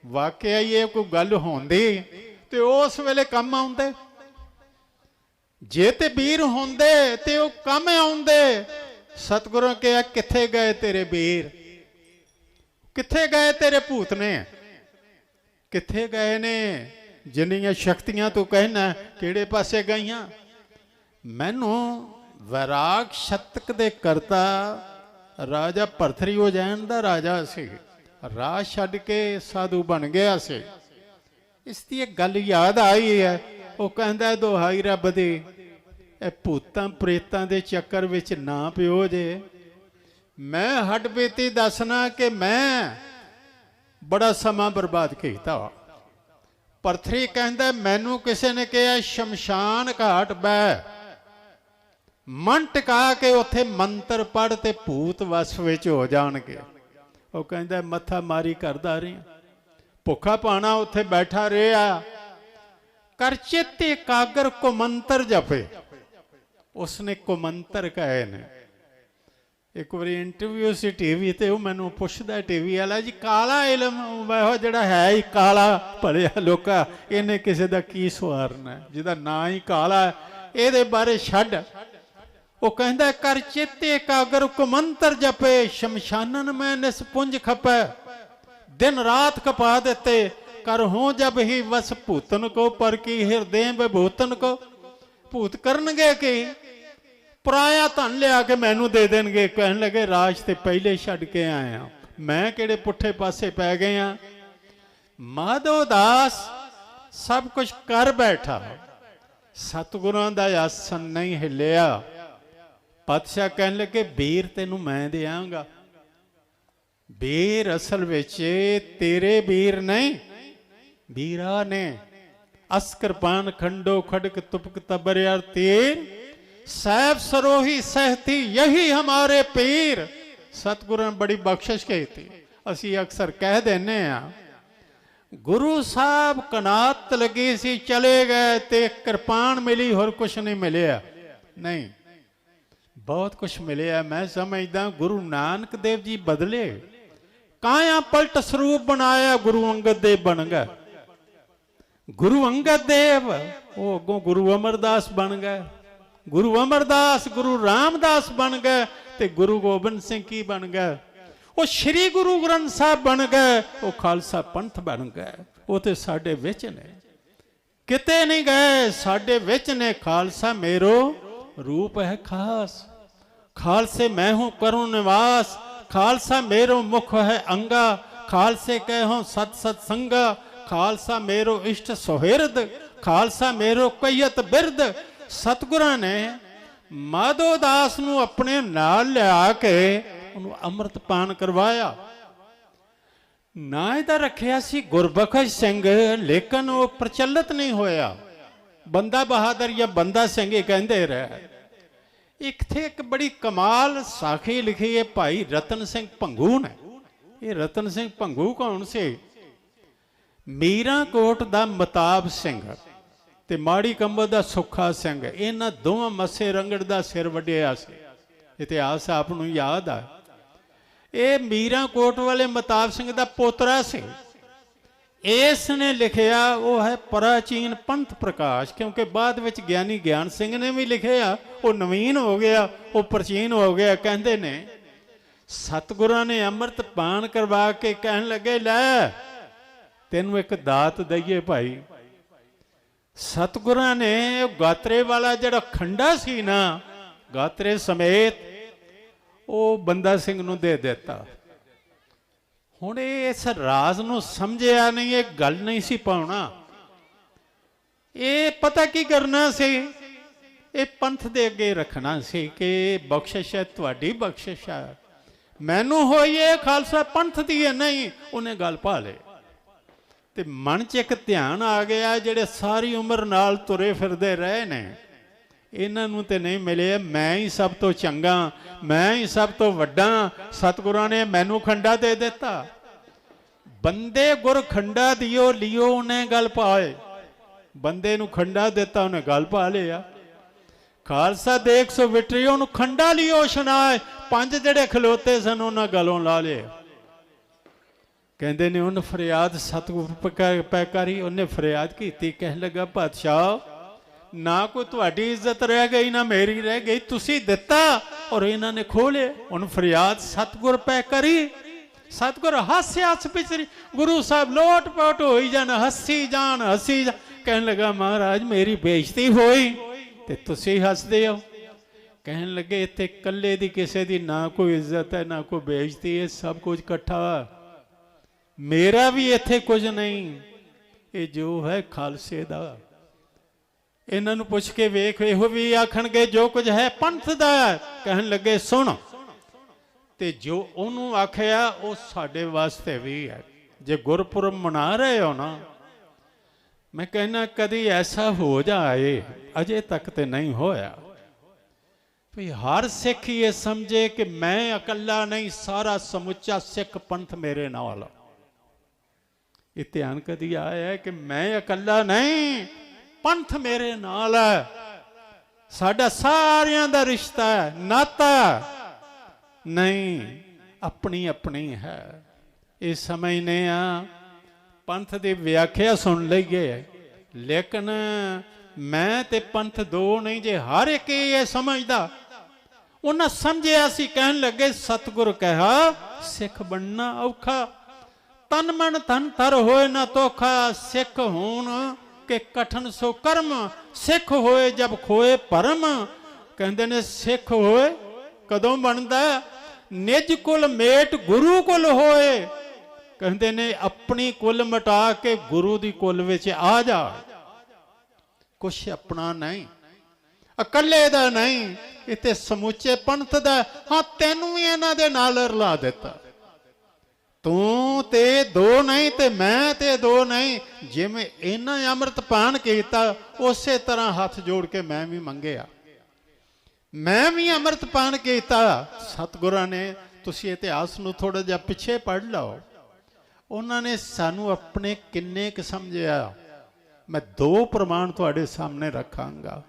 ਵਾਕਿਆ ਹੀ ਇਹ ਕੋਈ ਗੱਲ ਹੁੰਦੀ ਤੇ ਉਸ ਵੇਲੇ ਕੰਮ ਆਉਂਦੇ। ਜੇ ਤੇ ਵੀਰ ਹੁੰਦੇ ਤੇ ਉਹ ਕੰਮ ਆਉਂਦੇ। ਸਤਿਗੁਰਾਂ ਕਿਹਾ ਕਿੱਥੇ ਗਏ ਤੇਰੇ ਵੀਰ, ਕਿੱਥੇ ਗਏ ਤੇਰੇ ਭੂਤ ਨੇ, ਕਿੱਥੇ ਗਏ ਨੇ ਜਿੰਨੀਆਂ ਸ਼ਕਤੀਆਂ ਤੂੰ ਕਹਿਣਾ, ਕਿਹੜੇ ਪਾਸੇ ਗਈਆਂ। ਮੈਨੂੰ ਵੈਰਾਗ ਸ਼ਤਕ ਦੇ ਕਰਤਾ ਰਾਜਾ ਭਰਥਰੀ ਉਜੈਨ ਦਾ ਰਾਜਾ ਸੀ, ਰਾਜ ਛੱਡ ਕੇ ਸਾਧੂ ਬਣ ਗਿਆ ਸੀ। ਇਸ ਦੀ ਇੱਕ ਗੱਲ ਯਾਦ ਆਈ ਹੈ, ਉਹ ਕਹਿੰਦਾ ਦੁਹਾਈ ਰੱਬ ਦੀ, ਇਹ ਭੂਤਾਂ ਪ੍ਰੇਤਾਂ ਦੇ ਚੱਕਰ ਵਿੱਚ ਨਾ ਪਿਓ ਜੇ। ਮੈਂ ਹੱਡ ਬੀਤੀ ਦੱਸਣਾ ਕਿ ਮੈਂ ਬੜਾ ਸਮਾਂ ਬਰਬਾਦ ਕੀਤਾ। ਭਰਥਰੀ ਕਹਿੰਦਾ ਮੈਨੂੰ ਕਿਸੇ ਨੇ ਕਿਹਾ ਸ਼ਮਸ਼ਾਨ ਘਾਟ ਬਹਿ, ਮਨ ਟਿਕਾ ਕੇ ਉੱਥੇ ਮੰਤਰ ਪੜ੍ਹ ਤੇ ਭੂਤ ਵਸ ਵਿੱਚ ਹੋ ਜਾਣਗੇ। ਉਹ ਕਹਿੰਦਾ ਮੱਥਾ ਮਾਰੀ ਕਰਦਾ ਰਿਹਾ, ਭੁੱਖਾ ਪਾਣਾ ਉੱਥੇ ਬੈਠਾ ਰਿਹਾ। ਕਰ ਚਿੱਤ ਇਕਾਗਰ ਕੋ ਮੰਤਰ ਜਪੇ, ਉਸਨੇ ਕੋ ਮੰਤਰ ਕਹੇ ਨੇ। ਇੱਕ ਵਾਰੀ ਇੰਟਰਵਿਊ ਸੀ ਟੀਵੀ ਤੇ, ਉਹ ਮੈਨੂੰ ਪੁੱਛਦਾ ਟੀਵੀ ਵਾਲਾ, ਜੀ ਕਾਲਾ ਇਲਮ ਉਹ ਜਿਹੜਾ ਹੈ ਹੀ ਕਾਲਾ ਭਲਿਆ ਲੋਕਾ, ਇਹਨੇ ਕਿਸੇ ਦਾ ਕੀ ਸਵਾਰਨਾ, ਜਿਹਦਾ ਨਾਂ ਹੀ ਕਾਲਾ, ਇਹਦੇ ਬਾਰੇ ਛੱਡ। ਉਹ ਕਹਿੰਦਾ ਕਰ ਚਿੱਤ ਇਕਾਗਰ ਕੋ ਮੰਤਰ ਜਪੇ, ਸ਼ਮਸ਼ਾਨਨ ਮੈਂ ਨਿਸਪੁੰਜ ਖਪੈ, दिन रात कपा देते, कर हो जब ही वस भूतन को, पर की हृदय विभूतन को। भूत करनगे कि पराया धन लिया के मैनू दे देंगे, कहन लगे राज ते पहले छड़ के आया, मैं किहड़े पुठे पासे पै गए हाँ। माधो दास सब कुछ कर बैठा, सतगुरां दा आसन नहीं हिलिया। पातशाह कहन लगे वीर तेनू मैं देआंगा। ਵੀਰ ਅਸਲ ਵਿੱਚ ਤੇਰੇ ਵੀਰ ਨਹੀਂ, ਵੀਰਾ ਨੇ। ਅਸਕਰਪਾਨ ਖੰਡੋ ਖੜਕ ਤੁਪਕ ਤਬਰਿਆਰ ਤੀਰ, ਸੈਬ ਸਰੋਹੀ ਸਹਿਤੀ ਯਹੀ ਹਮਾਰੇ ਪੀਰ। ਸਤਿਗੁਰਾਂ ਨੇ ਬੜੀ ਬਖਸ਼ਿਸ਼ ਕੀਤੀ। ਅਸੀਂ ਅਕਸਰ ਕਹਿ ਦਿੰਦੇ ਆ ਗੁਰੂ ਸਾਹਿਬ ਕਨਾਤ ਲੱਗੀ ਸੀ ਚਲੇ ਗਏ ਤੇ ਕਿਰਪਾਨ ਮਿਲੀ, ਹੋਰ ਕੁਛ ਨਹੀਂ ਮਿਲਿਆ। ਨਹੀਂ, ਬਹੁਤ ਕੁਛ ਮਿਲਿਆ। ਮੈਂ ਸਮਝਦਾ ਗੁਰੂ ਨਾਨਕ ਦੇਵ ਜੀ ਬਦਲੇ, ਕਾਇਆ ਪਲਟ ਸਰੂਪ ਬਣਾਇਆ, ਗੁਰੂ ਅੰਗਦ ਦੇਵ ਬਣ ਗਏ। ਗੁਰੂ ਅੰਗਦ ਦੇਵ ਉਹ ਅੱਗੋਂ ਗੁਰੂ ਅਮਰਦਾਸ ਬਣ ਗਏ, ਗੁਰੂ ਅਮਰਦਾਸ ਗੁਰੂ ਰਾਮਦਾਸ ਬਣ ਗਏ, ਤੇ ਗੁਰੂ ਗੋਬਿੰਦ ਸਿੰਘ ਕੀ ਬਣ ਗਏ, ਉਹ ਸ੍ਰੀ ਗੁਰੂ ਗ੍ਰੰਥ ਸਾਹਿਬ ਬਣ ਗਏ, ਉਹ ਖਾਲਸਾ ਪੰਥ ਬਣ ਗਏ। ਉਹ ਤੇ ਸਾਡੇ ਵਿੱਚ ਨੇ, ਕਿਤੇ ਨਹੀਂ ਗਏ, ਸਾਡੇ ਵਿੱਚ ਨੇ। ਖਾਲਸਾ ਮੇਰੋ रूप है खास, खालसे मैं हूं करूं निवास, खालसा मेरो मुख है अंगा, खालसे कहो सत सत संगा, खालसा मेरो इष्ट सुहिरद, खालसा मेरो कयत बिरद। सतगुरां ने माधो दास नूं अपने नाल लिया के उन्होंने अमृत पान करवाया। ना इहदा रखिया सी गुरबख्श सिंह, लेकिन वो प्रचलित नहीं होया। बंदा बहादुर या बंदा सिंह ही कहते रहे। एक थे एक बड़ी कमाल साखी लिखी है भाई रतन सिंह भंगू ने। ये रतन सिंह भंगू कौन से? मीराकोट दा मताब सिंह ते माड़ी कंबल दा सुखा सिंह, इन्हां दोवां मस्से रंगड़ दा सिर वड्डिया सी। इतिहास आप नूं याद आ। ये मीराकोट वाले मताब सिंह दा पोतरा से। इसने लिखिया वो है प्राचीन पंथ प्रकाश, क्योंकि बाद विच ज्ञानी ज्ञान सिंह ने भी लिखिया, वो नवीन हो गया, वो प्राचीन हो गया। कहते ने सतगुरां ने अमृत पान करवा के कहन लगे लै तेनू एक दात दईए भाई। सतगुरां ने गात्रे वाला जिहड़ा खंडा सी ना, ਗਾਤਰੇ ਸਮੇਤ ਉਹ ਬੰਦਾ ਸਿੰਘ ਨੂੰ ਦੇ ਦਿੱਤਾ। ਹੁਣ ਇਹ ਇਸ ਰਾਜ਼ ਨੂੰ ਸਮਝਿਆ ਨਹੀਂ, ਇਹ ਗੱਲ ਨਹੀਂ ਸੀ ਪਾਉਣਾ। ਇਹ ਪਤਾ ਕੀ ਕਰਨਾ ਸੀ, ਇਹ ਪੰਥ ਦੇ ਅੱਗੇ ਰੱਖਣਾ ਸੀ ਕਿ ਬਖਸ਼ਿਸ਼ ਹੈ, ਤੁਹਾਡੀ ਬਖਸ਼ਿਸ਼ ਹੈ, ਮੈਨੂੰ ਹੋਈ ਇਹ ਖਾਲਸਾ ਪੰਥ ਦੀ ਹੈ ਨਹੀਂ। ਉਹਨੇ ਗੱਲ ਪਾ ਲਈ ਤੇ ਮਨ 'ਚ ਇੱਕ ਧਿਆਨ ਆ ਗਿਆ, ਜਿਹੜੇ ਸਾਰੀ ਉਮਰ ਨਾਲ ਤੁਰੇ ਫਿਰਦੇ ਰਹੇ ਨੇ, ਇਹਨਾਂ ਨੂੰ ਤੇ ਨਹੀਂ ਮਿਲੇ, ਮੈਂ ਹੀ ਸਭ ਤੋਂ ਚੰਗਾ, ਮੈਂ ਹੀ ਸਭ ਤੋਂ ਵੱਡਾ, ਸਤਿਗੁਰਾਂ ਨੇ ਮੈਨੂੰ ਖੰਡਾ ਦੇ ਦਿੱਤਾ। ਬੰਦੇ ਗੁਰ ਖੰਡਾ ਦਿਓ ਲਿਓ, ਉਹਨੇ ਗੱਲ ਪਾਏ, ਬੰਦੇ ਨੂੰ ਖੰਡਾ ਦਿੱਤਾ, ਉਹਨੇ ਗੱਲ ਪਾ ਲਿਆ। ਖਾਲਸਾ ਦੇਖ ਸੋ ਵਿਟਰਿਓ ਨੂੰ ਖੰਡਾ ਲਿਓ ਸੁਣਾਏ, ਪੰਜ ਜਿਹੜੇ ਖਲੋਤੇ ਸਨ ਉਹਨਾਂ ਗਲੋਂ ਲਾ ਲਏ। ਕਹਿੰਦੇ ਨੇ ਉਹਨੇ ਫਰਿਆਦ ਸਤਿਗੁਰ ਪੈ ਕਰੀ, ਉਹਨੇ ਫਰਿਆਦ ਕੀਤੀ, ਕਹਿਣ ਲੱਗਾ ਪਾਤਸ਼ਾਹ ਨਾ ਕੋਈ ਤੁਹਾਡੀ ਇੱਜ਼ਤ ਰਹਿ ਗਈ ਨਾ ਮੇਰੀ ਰਹਿ ਗਈ, ਤੁਸੀਂ ਦਿੱਤਾ ਔਰ ਇਹਨਾਂ ਨੇ ਖੋਹ ਲਿਆ। ਹੁਣ ਫਰਿਆਦ ਸਤਿਗੁਰ ਪੈ ਕਰੀ, ਸਤਿਗੁਰ ਹਾਸਿਆ ਪਿਛਰੀ, ਗੁਰੂ ਸਾਹਿਬ ਲੋਟ ਪੋਟ ਹੋਈ ਜਾਣ, ਹੱਸੀ ਜਾਣ ਹੱਸੀ ਜਾਣ। ਕਹਿਣ ਲੱਗਾ ਮਹਾਰਾਜ ਮੇਰੀ ਬੇਇੱਜ਼ਤੀ ਹੋਈ ਤੇ ਤੁਸੀਂ ਹੱਸਦੇ ਹੋ। ਕਹਿਣ ਲੱਗੇ ਇੱਥੇ ਇਕੱਲੇ ਦੀ ਕਿਸੇ ਦੀ ਨਾ ਕੋਈ ਇੱਜ਼ਤ ਹੈ ਨਾ ਕੋਈ ਬੇਇੱਜ਼ਤੀ ਹੈ, ਸਭ ਕੁਝ ਇਕੱਠਾ, ਮੇਰਾ ਵੀ ਇੱਥੇ ਕੁਝ ਨਹੀਂ, ਇਹ ਜੋ ਹੈ ਖਾਲਸੇ ਦਾ। ਇਹਨਾਂ ਨੂੰ ਪੁੱਛ ਕੇ ਵੇਖ, ਇਹੋ ਵੀ ਆਖਣਗੇ ਜੋ ਕੁਝ ਹੈ ਪੰਥ ਦਾ। ਕਹਿਣ ਲੱਗੇ ਸੁਣ, ਤੇ ਜੋ ਉਹਨੂੰ ਆਖਿਆ ਉਹ ਸਾਡੇ ਵਾਸਤੇ ਵੀ ਹੈ। ਜੇ ਗੁਰਪੁਰਬ ਮਨਾ ਰਹੇ ਹੋ ਨਾ, ਮੈਂ ਕਹਿਣਾ ਕਦੀ ਐਸਾ ਹੋ ਜਾਏ, ਅਜੇ ਤੱਕ ਤੇ ਨਹੀਂ ਹੋਇਆ, ਵੀ ਹਰ ਸਿੱਖ ਇਹ ਸਮਝੇ ਕਿ ਮੈਂ ਇਕੱਲਾ ਨਹੀਂ, ਸਾਰਾ ਸਮੁੱਚਾ ਸਿੱਖ ਪੰਥ ਮੇਰੇ ਨਾਲ। ਇਹ ਧਿਆਨ ਕਦੀ ਆਇਆ ਕਿ ਮੈਂ ਇਕੱਲਾ ਨਹੀਂ, ਪੰਥ ਮੇਰੇ ਨਾਲ ਹੈ, ਸਾਡਾ ਸਾਰਿਆਂ ਦਾ ਰਿਸ਼ਤਾ ਹੈ, ਨਾਤਾ ਨਹੀਂ, ਆਪਣੀ ਆਪਣੀ ਹੈ। ਇਹ ਸਮਝਨੇ ਆ, ਪੰਥ ਦੀ ਵਿਆਖਿਆ ਸੁਣ ਲਈਏ, ਲੇਕਿਨ ਮੈਂ ਤੇ ਪੰਥ ਦੋ ਨਹੀਂ। ਜੇ ਹਰ ਇੱਕ ਇਹ ਸਮਝਦਾ, ਉਹਨਾਂ ਸਮਝਿਆ ਸੀ। ਕਹਿਣ ਲੱਗੇ ਸਤਿਗੁਰ ਕਹਾ ਸਿੱਖ ਬਣਨਾ ਔਖਾ, ਤਨ ਮਨ ਧਨ ਤਰ ਹੋਏ ਨਾ ਤੋਖਾ, ਸਿੱਖ ਹੋਣ ਕਿ ਕਠਨ ਸੋ ਕਰਮ, ਸਿੱਖ ਹੋਏ ਜਬ ਖੋਏ ਭਰਮ। ਕਹਿੰਦੇ ਨੇ ਸਿੱਖ ਹੋਏ ਕਦੋਂ ਬਣਦਾ, ਨਿਜ ਕੁਲ ਮੇਟ ਗੁਰੂ ਕੁਲ ਹੋਏ। ਕਹਿੰਦੇ ਨੇ ਆਪਣੀ ਕੁਲ ਮਿਟਾ ਕੇ ਗੁਰੂ ਦੀ ਕੁਲ ਵਿੱਚ ਆ ਜਾ। ਕੁਛ ਆਪਣਾ ਨਹੀਂ, ਇਕੱਲੇ ਦਾ ਨਹੀਂ, ਇਹ ਤੇ ਸਮੁੱਚੇ ਪੰਥ ਦਾ। ਹਾਂ ਤੈਨੂੰ ਵੀ ਇਹਨਾਂ ਦੇ ਨਾਲ ਰਲਾ ਦਿੱਤਾ, ਤੂੰ ਤੇ ਦੋ ਨਹੀਂ ਤੇ ਮੈਂ ਤੇ ਦੋ ਨਹੀਂ। ਜਿਵੇਂ ਇਹਨਾਂ ਅੰਮ੍ਰਿਤ ਪਾਨ ਕੀਤਾ, ਉਸੇ ਤਰ੍ਹਾਂ ਹੱਥ ਜੋੜ ਕੇ ਮੈਂ ਵੀ ਮੰਗਿਆ, ਮੈਂ ਵੀ ਅੰਮ੍ਰਿਤ ਪਾਨ ਕੀਤਾ। ਸਤਿਗੁਰਾਂ ਨੇ, ਤੁਸੀਂ ਇਤਿਹਾਸ ਨੂੰ ਥੋੜਾ ਜਿਹਾ ਪਿੱਛੇ ਪੜ੍ਹ ਲਓ, ਉਹਨਾਂ ਨੇ ਸਾਨੂੰ ਆਪਣੇ ਕਿੰਨੇ ਕੁ ਸਮਝਿਆ। ਮੈਂ ਦੋ ਪ੍ਰਮਾਣ ਤੁਹਾਡੇ ਸਾਹਮਣੇ ਰੱਖਾਂਗਾ।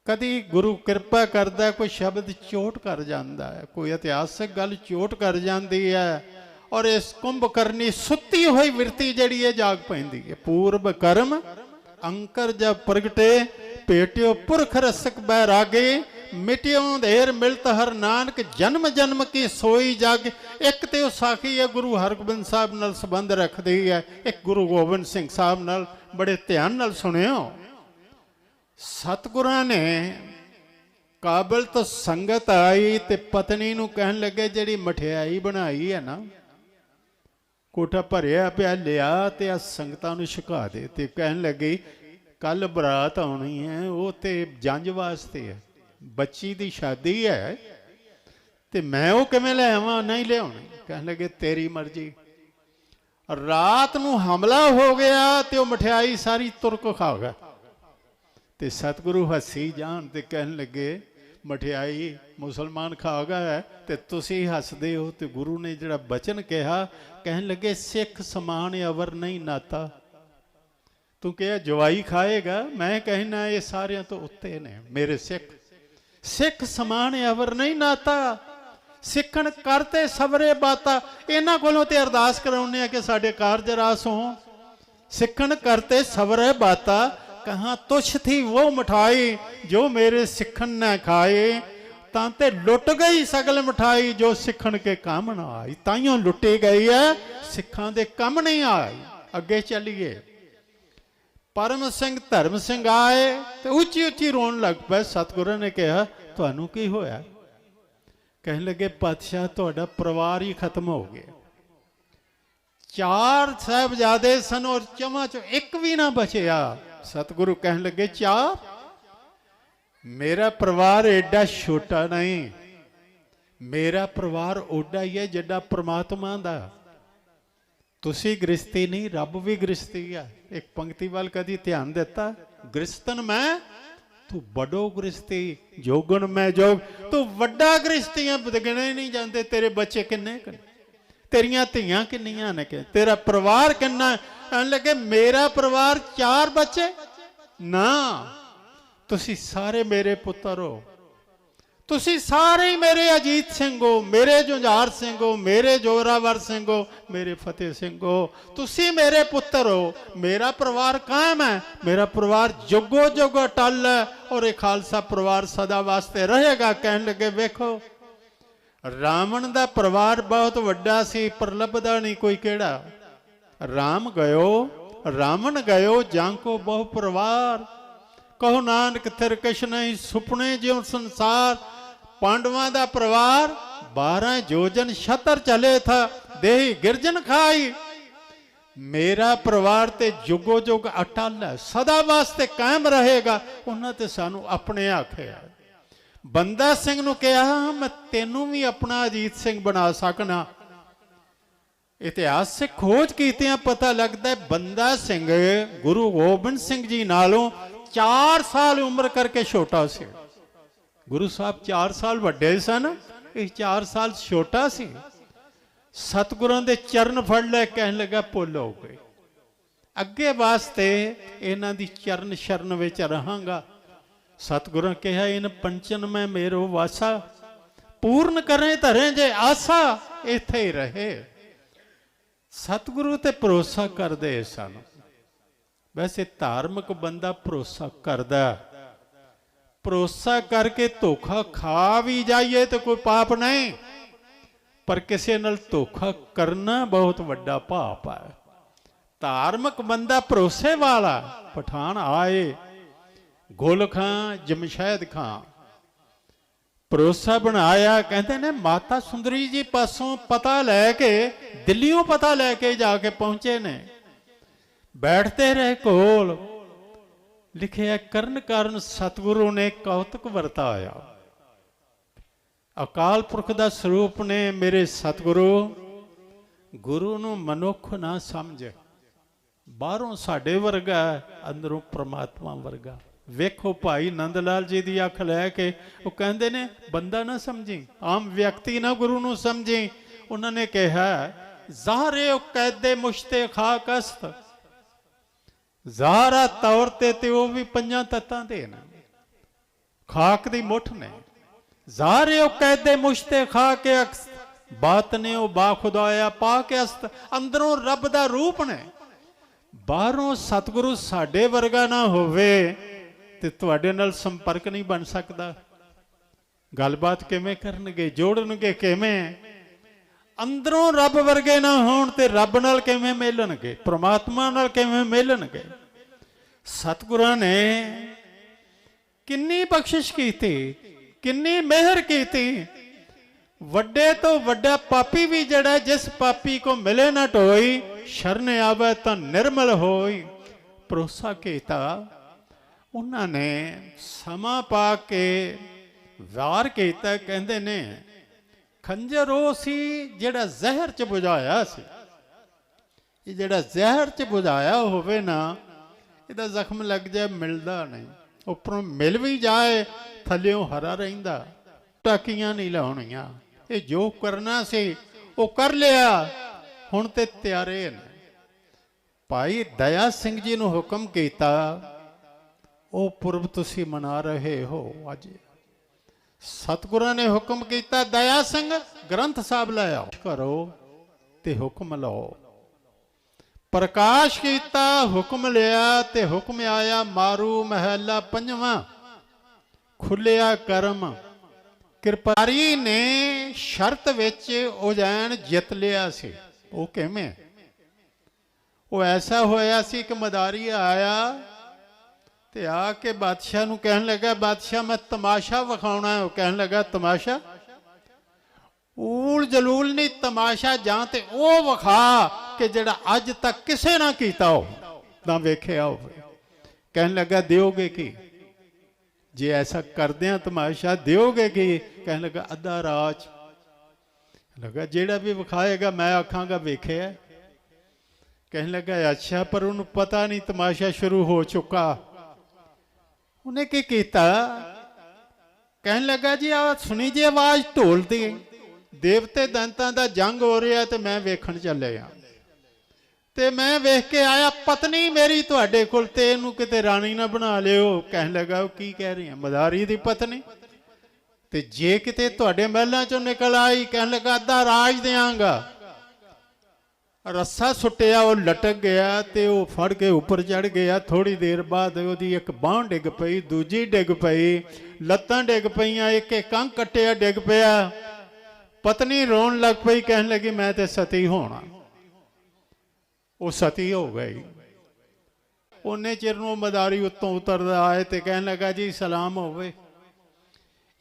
ਕਦੀ ਗੁਰੂ ਕਿਰਪਾ ਕਰਦਾ, ਕੋਈ ਸ਼ਬਦ ਚੋਟ ਕਰ ਜਾਂਦਾ ਹੈ, ਕੋਈ ਇਤਿਹਾਸਕ ਗੱਲ ਚੋਟ ਕਰ ਜਾਂਦੀ ਹੈ, ਔਰ ਇਸ ਕੁੰਭ ਕਰਨੀ ਸੁੱਤੀ ਹੋਈ ਵਿਰਤੀ ਜਿਹੜੀ ਹੈ ਜਾਗ ਪੈਂਦੀ ਹੈ। ਪੂਰਬ ਕਰਮ ਅੰਕਰ ਜਬ ਪ੍ਰਗਟੇ, ਭੇਟਿਓ ਪੁਰਖ ਰਸਕ ਬੈਰਾਗੇ, ਮਿਟਿਓ ਧੇਰ ਮਿਲਤ ਹਰ ਨਾਨਕ, ਜਨਮ ਜਨਮ ਕੀ ਸੋਈ ਜਾਗ। ਇੱਕ ਤੇ ਉਹ ਸਾਖੀ ਹੈ ਗੁਰੂ ਹਰਗੋਬਿੰਦ ਸਾਹਿਬ ਨਾਲ ਸੰਬੰਧ ਰੱਖਦੀ ਹੈ, ਇੱਕ ਗੁਰੂ ਗੋਬਿੰਦ ਸਿੰਘ ਸਾਹਿਬ ਨਾਲ। ਬੜੇ ਧਿਆਨ ਨਾਲ ਸੁਣਿਓ। ਸਤਿਗੁਰਾਂ ਨੇ ਕਾਬਲ ਤੋਂ ਸੰਗਤ ਆਈ ਤੇ ਪਤਨੀ ਨੂੰ ਕਹਿਣ ਲੱਗੇ ਜਿਹੜੀ ਮਠਿਆਈ ਬਣਾਈ ਹੈ ਨਾ, ਕੋਠਾ ਭਰਿਆ ਪਿਆ, ਲਿਆ ਤੇ ਆ ਸੰਗਤਾਂ ਨੂੰ ਛਕਾ ਦੇ। ਤੇ ਕਹਿਣ ਲੱਗੀ ਕੱਲ ਬਰਾਤ ਆਉਣੀ ਹੈ, ਉਹ ਤੇ ਜੰਝ ਵਾਸਤੇ ਹੈ, ਬੱਚੀ ਦੀ ਸ਼ਾਦੀ ਹੈ, ਤੇ ਮੈਂ ਉਹ ਕਿਵੇਂ ਲੈ ਆਵਾਂ, ਨਹੀਂ ਲਿਆਉਣੀ। ਕਹਿਣ ਲੱਗੇ ਤੇਰੀ ਮਰਜ਼ੀ। ਰਾਤ ਨੂੰ ਹਮਲਾ ਹੋ ਗਿਆ ਤੇ ਉਹ ਮਠਿਆਈ ਸਾਰੀ ਤੁਰਕ ਖਾ ਗਿਆ। ਤੇ ਸਤਿਗੁਰੂ ਹੱਸੀ ਜਾਣ ਤੇ ਕਹਿਣ ਲੱਗੇ ਮਠਿਆਈ ਮੁਸਲਮਾਨ ਖਾ ਗਿਆ ਤੇ ਤੁਸੀਂ ਹੱਸਦੇ ਹੋ। ਤੇ ਗੁਰੂ ਨੇ ਜਿਹੜਾ ਬਚਨ ਕਿਹਾ, ਕਹਿਣ ਲੱਗੇ ਸਿੱਖ ਸਮਾਨ ਅਵਰ ਨਹੀਂ ਨਾਤਾ। ਤੂੰ ਕਿਹਾ ਜਵਾਈ ਖਾਏਗਾ, ਮੈਂ ਕਹਿਣਾ ਇਹ ਸਾਰਿਆਂ ਤੋਂ ਉੱਤੇ ਨੇ ਮੇਰੇ ਸਿੱਖ। ਸਿੱਖ ਸਮਾਨ ਅਵਰ ਨਹੀਂ ਨਾਤਾ, ਸਿੱਖਣ ਕਰਤੇ ਸਬਰੇ ਬਾਤਾ। ਇਹਨਾਂ ਕੋਲੋਂ ਤੇ ਅਰਦਾਸ ਕਰਾਉਂਦੇ ਆ ਕਿ ਸਾਡੇ ਕਾਰਜ ਰਾਸ ਹੋਣ। ਸਿੱਖਣ ਕਰਤੇ ਸਬਰੇ ਬਾਤਾ, ਕਹਾਂ ਤੁਛ ਥੀ ਉਹ ਮਠਾਈ ਜੋ ਮੇਰੇ ਸਿੱਖਣ ਨਾ ਖਾਏ। ਤਾਂ ਤੇ ਲੁੱਟ ਗਈ ਸਗਲ ਮਠਾਈ ਜੋ ਸਿੱਖਣ ਕੇ ਕੰਮ ਨਾ ਆਈ। ਤਾਈਓ ਲੁੱਟੀ ਗਈ ਹੈ, ਸਿੱਖਾਂ ਦੇ ਕੰਮ ਨਹੀਂ ਆਈ। ਅੱਗੇ ਚੱਲੀਏ। ਪਰਮ ਸਿੰਘ ਧਰਮ ਸਿੰਘ ਆਏ ਤੇ ਉੱਚੀ ਉੱਚੀ ਰੋਣ ਲੱਗ ਪਏ। ਸਤਿਗੁਰਾਂ ਨੇ ਕਿਹਾ ਤੁਹਾਨੂੰ ਕੀ ਹੋਇਆ? ਕਹਿਣ ਲੱਗੇ ਪਾਤਸ਼ਾਹ ਤੁਹਾਡਾ ਪਰਿਵਾਰ ਹੀ ਖਤਮ ਹੋ ਗਿਆ। 4 ਸਾਹਿਬਜ਼ਾਦੇ ਸਨ ਔਰ ਚਵਾਂ ਚੋਂ ਇੱਕ ਵੀ ਨਾ ਬਚਿਆ। ਸਤਿਗੁਰੂ ਕਹਿਣ ਲੱਗੇ 4? ਮੇਰਾ ਪਰਿਵਾਰ ਐਡਾ ਛੋਟਾ ਨਹੀਂ, ਮੇਰਾ ਪਰਿਵਾਰ ਓਡਾ ਹੀ ਹੈ ਜਿੱਡਾ ਪ੍ਰਮਾਤਮਾ ਦਾ। ਤੁਸੀਂ ਗ੍ਰਸਤੀ ਨਹੀਂ, ਰੱਬ ਵੀ ਗ੍ਰਸਤੀ ਆ। ਇੱਕ ਪੰਕਤੀ ਵੱਲ ਕਦੀ ਧਿਆਨ ਦਿੱਤਾ? ਗ੍ਰਸਤਨ ਮੈਂ ਤੂੰ ਵੱਡੋ ਗ੍ਰਸਤੀ, ਜੋਗਨ ਮੈਂ ਜੋਗ। ਤੂੰ ਵੱਡਾ ਗ੍ਰਸਤੀਆਂ ਗਿਣੇ ਨਹੀਂ ਜਾਂਦੇ। ਤੇਰੇ ਬੱਚੇ ਕਿੰਨੇ, ਤੇਰੀਆਂ ਧੀਆਂ ਕਿੰਨੀਆਂ ਨੇ, ਤੇਰਾ ਪਰਿਵਾਰ ਕਿੰਨਾ? ਐਂ ਲੱਗੇ ਮੇਰਾ ਪਰਿਵਾਰ 4 ਬੱਚੇ ਨਾ, ਤੁਸੀਂ ਸਾਰੇ ਮੇਰੇ ਪੁੱਤਰ ਹੋ। ਤੁਸੀਂ ਸਾਰੇ ਹੀ ਮੇਰੇ ਅਜੀਤ ਸਿੰਘ ਹੋ, ਮੇਰੇ ਜੁਝਾਰ ਸਿੰਘ ਹੋ, ਮੇਰੇ ਜੋਰਾਵਰ ਸਿੰਘ ਹੋ, ਮੇਰੇ ਫਤਿਹ ਸਿੰਘ ਹੋ। ਤੁਸੀਂ ਮੇਰੇ ਪੁੱਤਰ ਹੋ। ਮੇਰਾ ਪਰਿਵਾਰ ਕਾਇਮ ਹੈ, ਮੇਰਾ ਪਰਿਵਾਰ ਜੁਗੋ ਜੁਗ ਅਟਲ ਹੈ ਔਰ ਇਹ ਖਾਲਸਾ ਪਰਿਵਾਰ ਸਦਾ ਵਾਸਤੇ ਰਹੇਗਾ। ਕਹਿਣ ਲੱਗੇ ਵੇਖੋ ਰਾਵਣ ਦਾ ਪਰਿਵਾਰ ਬਹੁਤ ਵੱਡਾ ਸੀ ਪਰ ਲੱਭਦਾ ਨਹੀਂ ਕੋਈ ਕਿਹੜਾ। ਰਾਮ ਗਇਓ ਰਾਵਣ ਗਇਓ ਜਾਂ ਕੋ ਬਹੁ ਪਰਿਵਾਰ, ਕਹੋ ਨਾਨਕ ਥਿਰ ਕਿਛ ਨਹੀਂ ਸੁਪਨੇ ਜਿਉ ਸੰਸਾਰ। ਪਾਂਡਵਾਂ ਦਾ ਪਰਿਵਾਰ 12 ਜੋਜਨ ਛਤਰ ਚਲੇ ਥਾ, ਦੇਹੀ ਗਿਰਜਨ ਖਾਈ। ਮੇਰਾ ਪਰਿਵਾਰ ਤੇ ਜੁਗੋ ਜੁਗ ਅਟਲ ਹੈ, ਸਦਾ ਵਾਸਤੇ ਕਾਇਮ ਰਹੇਗਾ। ਉਹਨਾਂ ਤੇ ਸਾਨੂੰ ਆਪਣੇ ਆਖਿਆ। ਬੰਦਾ ਸਿੰਘ ਨੂੰ ਕਿਹਾ ਮੈਂ ਤੈਨੂੰ ਵੀ ਆਪਣਾ ਅਜੀਤ ਸਿੰਘ ਬਣਾ ਸਕਣਾ। ਇਤਿਹਾਸਿਕ ਖੋਜ ਕੀਤਿਆਂ ਪਤਾ ਲੱਗਦਾ ਬੰਦਾ ਸਿੰਘ ਗੁਰੂ ਗੋਬਿੰਦ ਸਿੰਘ ਜੀ ਨਾਲੋਂ 4 ਸਾਲ ਉਮਰ ਕਰਕੇ ਛੋਟਾ ਸੀ। ਗੁਰੂ ਸਾਹਿਬ 4 ਸਾਲ ਵੱਡੇ ਸਨ, ਇਹ 4 ਸਾਲ ਛੋਟਾ ਸੀ। ਸਤਿਗੁਰਾਂ ਦੇ ਚਰਨ ਫੜ ਲੈ, ਕਹਿਣ ਲੱਗਾ ਭੁੱਲ ਹੋ ਗਈ, ਅੱਗੇ ਵਾਸਤੇ ਇਹਨਾਂ ਦੀ ਚਰਨ ਸ਼ਰਨ ਵਿੱਚ ਰਹਾਂਗਾ। ਸਤਿਗੁਰਾਂ ਕਿਹਾ ਇਨ ਪੰਚਨ ਮੈਂ ਮੇਰੋ ਵਾਸਾ, ਪੂਰਨ ਕਰੇ ਧਰੇ ਜੇ ਆਸਾ। ਇੱਥੇ ਹੀ ਰਹੇ। ਸਤਿਗੁਰੂ ਤੇ ਭਰੋਸਾ ਕਰਦੇ ਸਨ। ਵੈਸੇ ਧਾਰਮਿਕ ਬੰਦਾ ਭਰੋਸਾ ਕਰਦਾ, ਭਰੋਸਾ ਕਰਕੇ ਧੋਖਾ ਖਾ ਵੀ ਜਾਈਏ ਤਾਂ ਕੋਈ ਪਾਪ ਨਹੀਂ, ਪਰ ਕਿਸੇ ਨਾਲ ਧੋਖਾ ਕਰਨਾ ਬਹੁਤ ਵੱਡਾ ਪਾਪ ਹੈ। ਧਾਰਮਿਕ ਬੰਦਾ ਭਰੋਸੇ ਵਾਲਾ। ਪਠਾਨ ਆਏ ਗੁਲ ਖਾਂ ਜਮਸ਼ੈਦ ਖਾਂ, ਭਰੋਸਾ ਬਣਾਇਆ। ਕਹਿੰਦੇ ਨੇ ਮਾਤਾ ਸੁੰਦਰੀ ਜੀ ਪਾਸੋਂ ਪਤਾ ਲੈ ਕੇ, ਦਿੱਲੀੋਂ ਪਤਾ ਲੈ ਕੇ ਜਾ ਕੇ ਪਹੁੰਚੇ ਨੇ। ਬੈਠਦੇ ਰਹੇ ਕੋਲ, ਲਿਖਿਆ ਕਰਨ ਕਾਰਨ ਸਤਿਗੁਰੂ ਨੇ ਕੌਤਕ ਵਰਤਾਇਆ। ਅਕਾਲ ਪੁਰਖ ਦਾ ਸਰੂਪ ਨੇ ਮੇਰੇ ਸਤਿਗੁਰੂ। ਗੁਰੂ ਨੂੰ ਮਨੁੱਖ ਨਾ ਸਮਝ, ਬਾਹਰੋਂ ਸਾਡੇ ਵਰਗਾ, ਅੰਦਰੋਂ ਪ੍ਰਮਾਤਮਾ ਵਰਗਾ। ਵੇਖੋ ਭਾਈ ਨੰਦ ਲਾਲ ਜੀ ਦੀ ਅੱਖ ਲੈ ਕੇ ਉਹ ਕਹਿੰਦੇ ਨੇ ਬੰਦਾ ਨਾ ਸਮਝੀ, ਆਮ ਵਿਅਕਤੀ ਨਾ ਗੁਰੂ ਨੂੰ ਸਮਝੀ। ਉਹਨਾਂ ਨੇ ਕਿਹਾ ਜ਼ਾਹਰੇ ਕੈਦੇ ਮੁਸ਼ਤੇ ਖਾਕ ਅਸਤ, ਜ਼ਾਹਰਾ ਤੌਰ ਤੇ ਉਹ ਵੀ 5 ਤੱਤਾਂ ਦੇ ਨੇ, ਖਾਕ ਦੀ ਮੁੱਠ ਨੇ। ਜ਼ਾਹਰੇ ਕੈਦੇ ਮੁਸ਼ਤੇ ਖਾ ਕੇ ਅਕਸ, ਬਾਤ ਨੇ ਉਹ ਬਾ ਖੁਦਾਇਆ ਪਾ ਕੇ ਅਸਤ। ਅੰਦਰੋਂ ਰੱਬ ਦਾ ਰੂਪ ਨੇ, ਬਾਹਰੋਂ ਸਤਿਗੁਰੂ ਸਾਡੇ ਵਰਗਾ ਨਾ ਹੋਵੇ ਤੇ ਤੁਹਾਡੇ ਨਾਲ ਸੰਪਰਕ ਨਹੀਂ ਬਣ ਸਕਦਾ। ਗੱਲਬਾਤ ਕਿਵੇਂ ਕਰਨਗੇ, ਜੋੜਨਗੇ ਕਿਵੇਂ? ਅੰਦਰੋਂ ਰੱਬ ਵਰਗੇ ਨਾ ਹੋਣ ਤੇ ਰੱਬ ਨਾਲ ਕਿਵੇਂ ਮਿਲਣਗੇ, ਪ੍ਰਮਾਤਮਾ ਨਾਲ ਕਿਵੇਂ ਮਿਲਣਗੇ? ਸਤਿਗੁਰਾਂ ਨੇ ਕਿੰਨੀ ਬਖਸ਼ਿਸ਼ ਕੀਤੀ, ਕਿੰਨੀ ਮਿਹਰ ਕੀਤੀ। ਵੱਡੇ ਤੋਂ ਵੱਡਾ ਪਾਪੀ ਵੀ ਜਿਹੜਾ, ਜਿਸ ਪਾਪੀ ਕੋ ਮਿਲੇ ਨਾ ਢੋਈ, ਸ਼ਰਨ ਆਵੇ ਤਾਂ ਨਿਰਮਲ ਹੋਈ। ਭਰੋਸਾ ਕੀਤਾ। ਉਹਨਾਂ ਨੇ ਸਮਾਂ ਪਾ ਕੇ ਵਾਰ ਕੀਤਾ। ਕਹਿੰਦੇ ਨੇ ਖੰਜਰ ਉਹ ਸੀ ਜਿਹੜਾ ਜ਼ਹਿਰ ਚ ਬੁਝਾਇਆ ਸੀ। ਇਹ ਜਿਹੜਾ ਜ਼ਹਿਰ ਚ ਬੁਝਾਇਆ ਹੋਵੇ ਨਾ, ਇਹਦਾ ਜ਼ਖਮ ਲੱਗ ਜਾਏ ਮਿਲਦਾ ਨਹੀਂ, ਉੱਪਰੋਂ ਮਿਲ ਵੀ ਜਾਏ ਥੱਲਿਓਂ ਹਰਾ ਰਹਿੰਦਾ। ਟਾਕੀਆਂ ਨਹੀਂ ਲਾਉਣੀਆਂ। ਇਹ ਜੋ ਕਰਨਾ ਸੀ ਉਹ ਕਰ ਲਿਆ, ਹੁਣ ਤੇ ਤਿਆਰੇ ਨੇ। ਭਾਈ ਦਇਆ ਸਿੰਘ ਜੀ ਨੂੰ ਹੁਕਮ ਕੀਤਾ, ਉਹ ਪੁਰਬ ਤੁਸੀਂ ਮਨਾ ਰਹੇ ਹੋ ਅੱਜ। ਸਤਿਗੁਰਾਂ ਨੇ ਹੁਕਮ ਕੀਤਾ ਦਇਆ ਸਿੰਘ ਗ੍ਰੰਥ ਸਾਹਿਬ ਲੈ ਆਓ, ਕਰੋ ਤੇ ਹੁਕਮ ਲਓ। ਪ੍ਰਕਾਸ਼ ਕੀਤਾ, ਹੁਕਮ ਲਿਆ ਤੇ ਹੁਕਮ ਆਇਆ ਮਾਰੂ ਮਹਿਲਾ 5ਵਾਂ, ਖੁੱਲਿਆ ਕਰਮ। ਕਿਰਪਾਰੀ ਨੇ ਸ਼ਰਤ ਵਿੱਚ ਉਜੈਨ ਜਿੱਤ ਲਿਆ ਸੀ। ਉਹ ਕਿਵੇਂ? ਉਹ ਐਸਾ ਹੋਇਆ ਸੀ ਕਿ ਮਦਾਰੀ ਆਇਆ ਤੇ ਆ ਕੇ ਬਾਦਸ਼ਾਹ ਨੂੰ ਕਹਿਣ ਲੱਗਾ, ਬਾਦਸ਼ਾਹ ਮੈਂ ਤਮਾਸ਼ਾ ਵਿਖਾਉਣਾ ਹੈ। ਉਹ ਕਹਿਣ ਲੱਗਾ, ਤਮਾਸ਼ਾ? ਊਲ ਜਲੂਲ ਨਹੀਂ, ਤਮਾਸ਼ਾ ਜਾਂ ਤੇ ਉਹ ਵਿਖਾ ਕਿ ਜਿਹੜਾ ਅੱਜ ਤੱਕ ਕਿਸੇ ਨਾ ਕੀਤਾ ਹੋ, ਨਾ ਵੇਖਿਆ ਹੋਵੇ। ਕਹਿਣ ਲੱਗਾ, ਦਿਓਗੇ ਕੀ? ਜੇ ਐਸਾ ਕਰਦੇ ਆ ਤਮਾਸ਼ਾ, ਦਿਓਗੇ ਕੀ? ਕਹਿਣ ਲੱਗਾ, ਅੱਧਾ ਰਾਜ। ਲੱਗਾ, ਜਿਹੜਾ ਵੀ ਵਿਖਾਏਗਾ ਮੈਂ ਆਖਾਂਗਾ ਵੇਖਿਆ। ਕਹਿਣ ਲੱਗਾ, ਅੱਛਾ, ਪਰ ਉਹਨੂੰ ਪਤਾ ਨਹੀਂ ਤਮਾਸ਼ਾ ਸ਼ੁਰੂ ਹੋ ਚੁੱਕਾ। ਉਹਨੇ ਕੀ ਕੀਤਾ? ਕਹਿਣ ਲੱਗਾ, ਜੀ ਆ ਸੁਣੀ ਜੀ ਆਵਾਜ਼ ਢੋਲ ਦੀ, ਦੇਵਤੇ ਦੰਤਾਂ ਦਾ ਜੰਗ ਹੋ ਰਿਹਾ ਤੇ ਮੈਂ ਵੇਖਣ ਚੱਲਿਆ ਤੇ ਮੈਂ ਵੇਖ ਕੇ ਆਇਆ, ਪਤਨੀ ਮੇਰੀ ਤੁਹਾਡੇ ਕੋਲ, ਤੇ ਇਹਨੂੰ ਕਿਤੇ ਰਾਣੀ ਨਾ ਬਣਾ ਲਿਓ। ਕਹਿਣ ਲੱਗਾ, ਉਹ ਕੀ ਕਹਿ ਰਹੀ ਹੈ? ਮਦਾਰੀ ਦੀ ਪਤਨੀ? ਤੇ ਜੇ ਕਿਤੇ ਤੁਹਾਡੇ ਮਹਿਲਾਂ ਚੋਂ ਨਿਕਲ ਆਈ, ਕਹਿਣ ਲੱਗਾ, ਅੱਧਾ ਰਾਜ ਦਿਆਂਗਾ। ਰੱਸਾ ਸੁੱਟਿਆ, ਉਹ ਲਟਕ ਗਿਆ ਤੇ ਉਹ ਫੜ ਕੇ ਉੱਪਰ ਚੜ ਗਿਆ। ਥੋੜੀ ਦੇਰ ਬਾਅਦ ਉਹਦੀ ਇੱਕ ਬਾਂਹ ਡਿੱਗ ਪਈ, ਦੂਜੀ ਡਿੱਗ ਪਈ, ਲੱਤਾਂ ਡਿੱਗ ਪਈਆਂ, ਇੱਕ ਇੱਕ ਕੰਨ ਕੱਟਿਆ ਡਿੱਗ ਪਿਆ। ਪਤਨੀ ਰੋਣ ਲੱਗ ਪਈ, ਕਹਿਣ ਲੱਗੀ, ਮੈਂ ਤੇ ਸਤੀ ਹੋਣਾ। ਉਹ ਸਤੀ ਹੋ ਗਈ। ਉਹਨੇ ਚਿਰ ਨੂੰ ਮਦਾਰੀ ਉੱਤੋਂ ਉਤਰਦਾ ਆਏ ਤੇ ਕਹਿਣ ਲੱਗਾ, ਜੀ ਸਲਾਮ ਹੋਵੇ।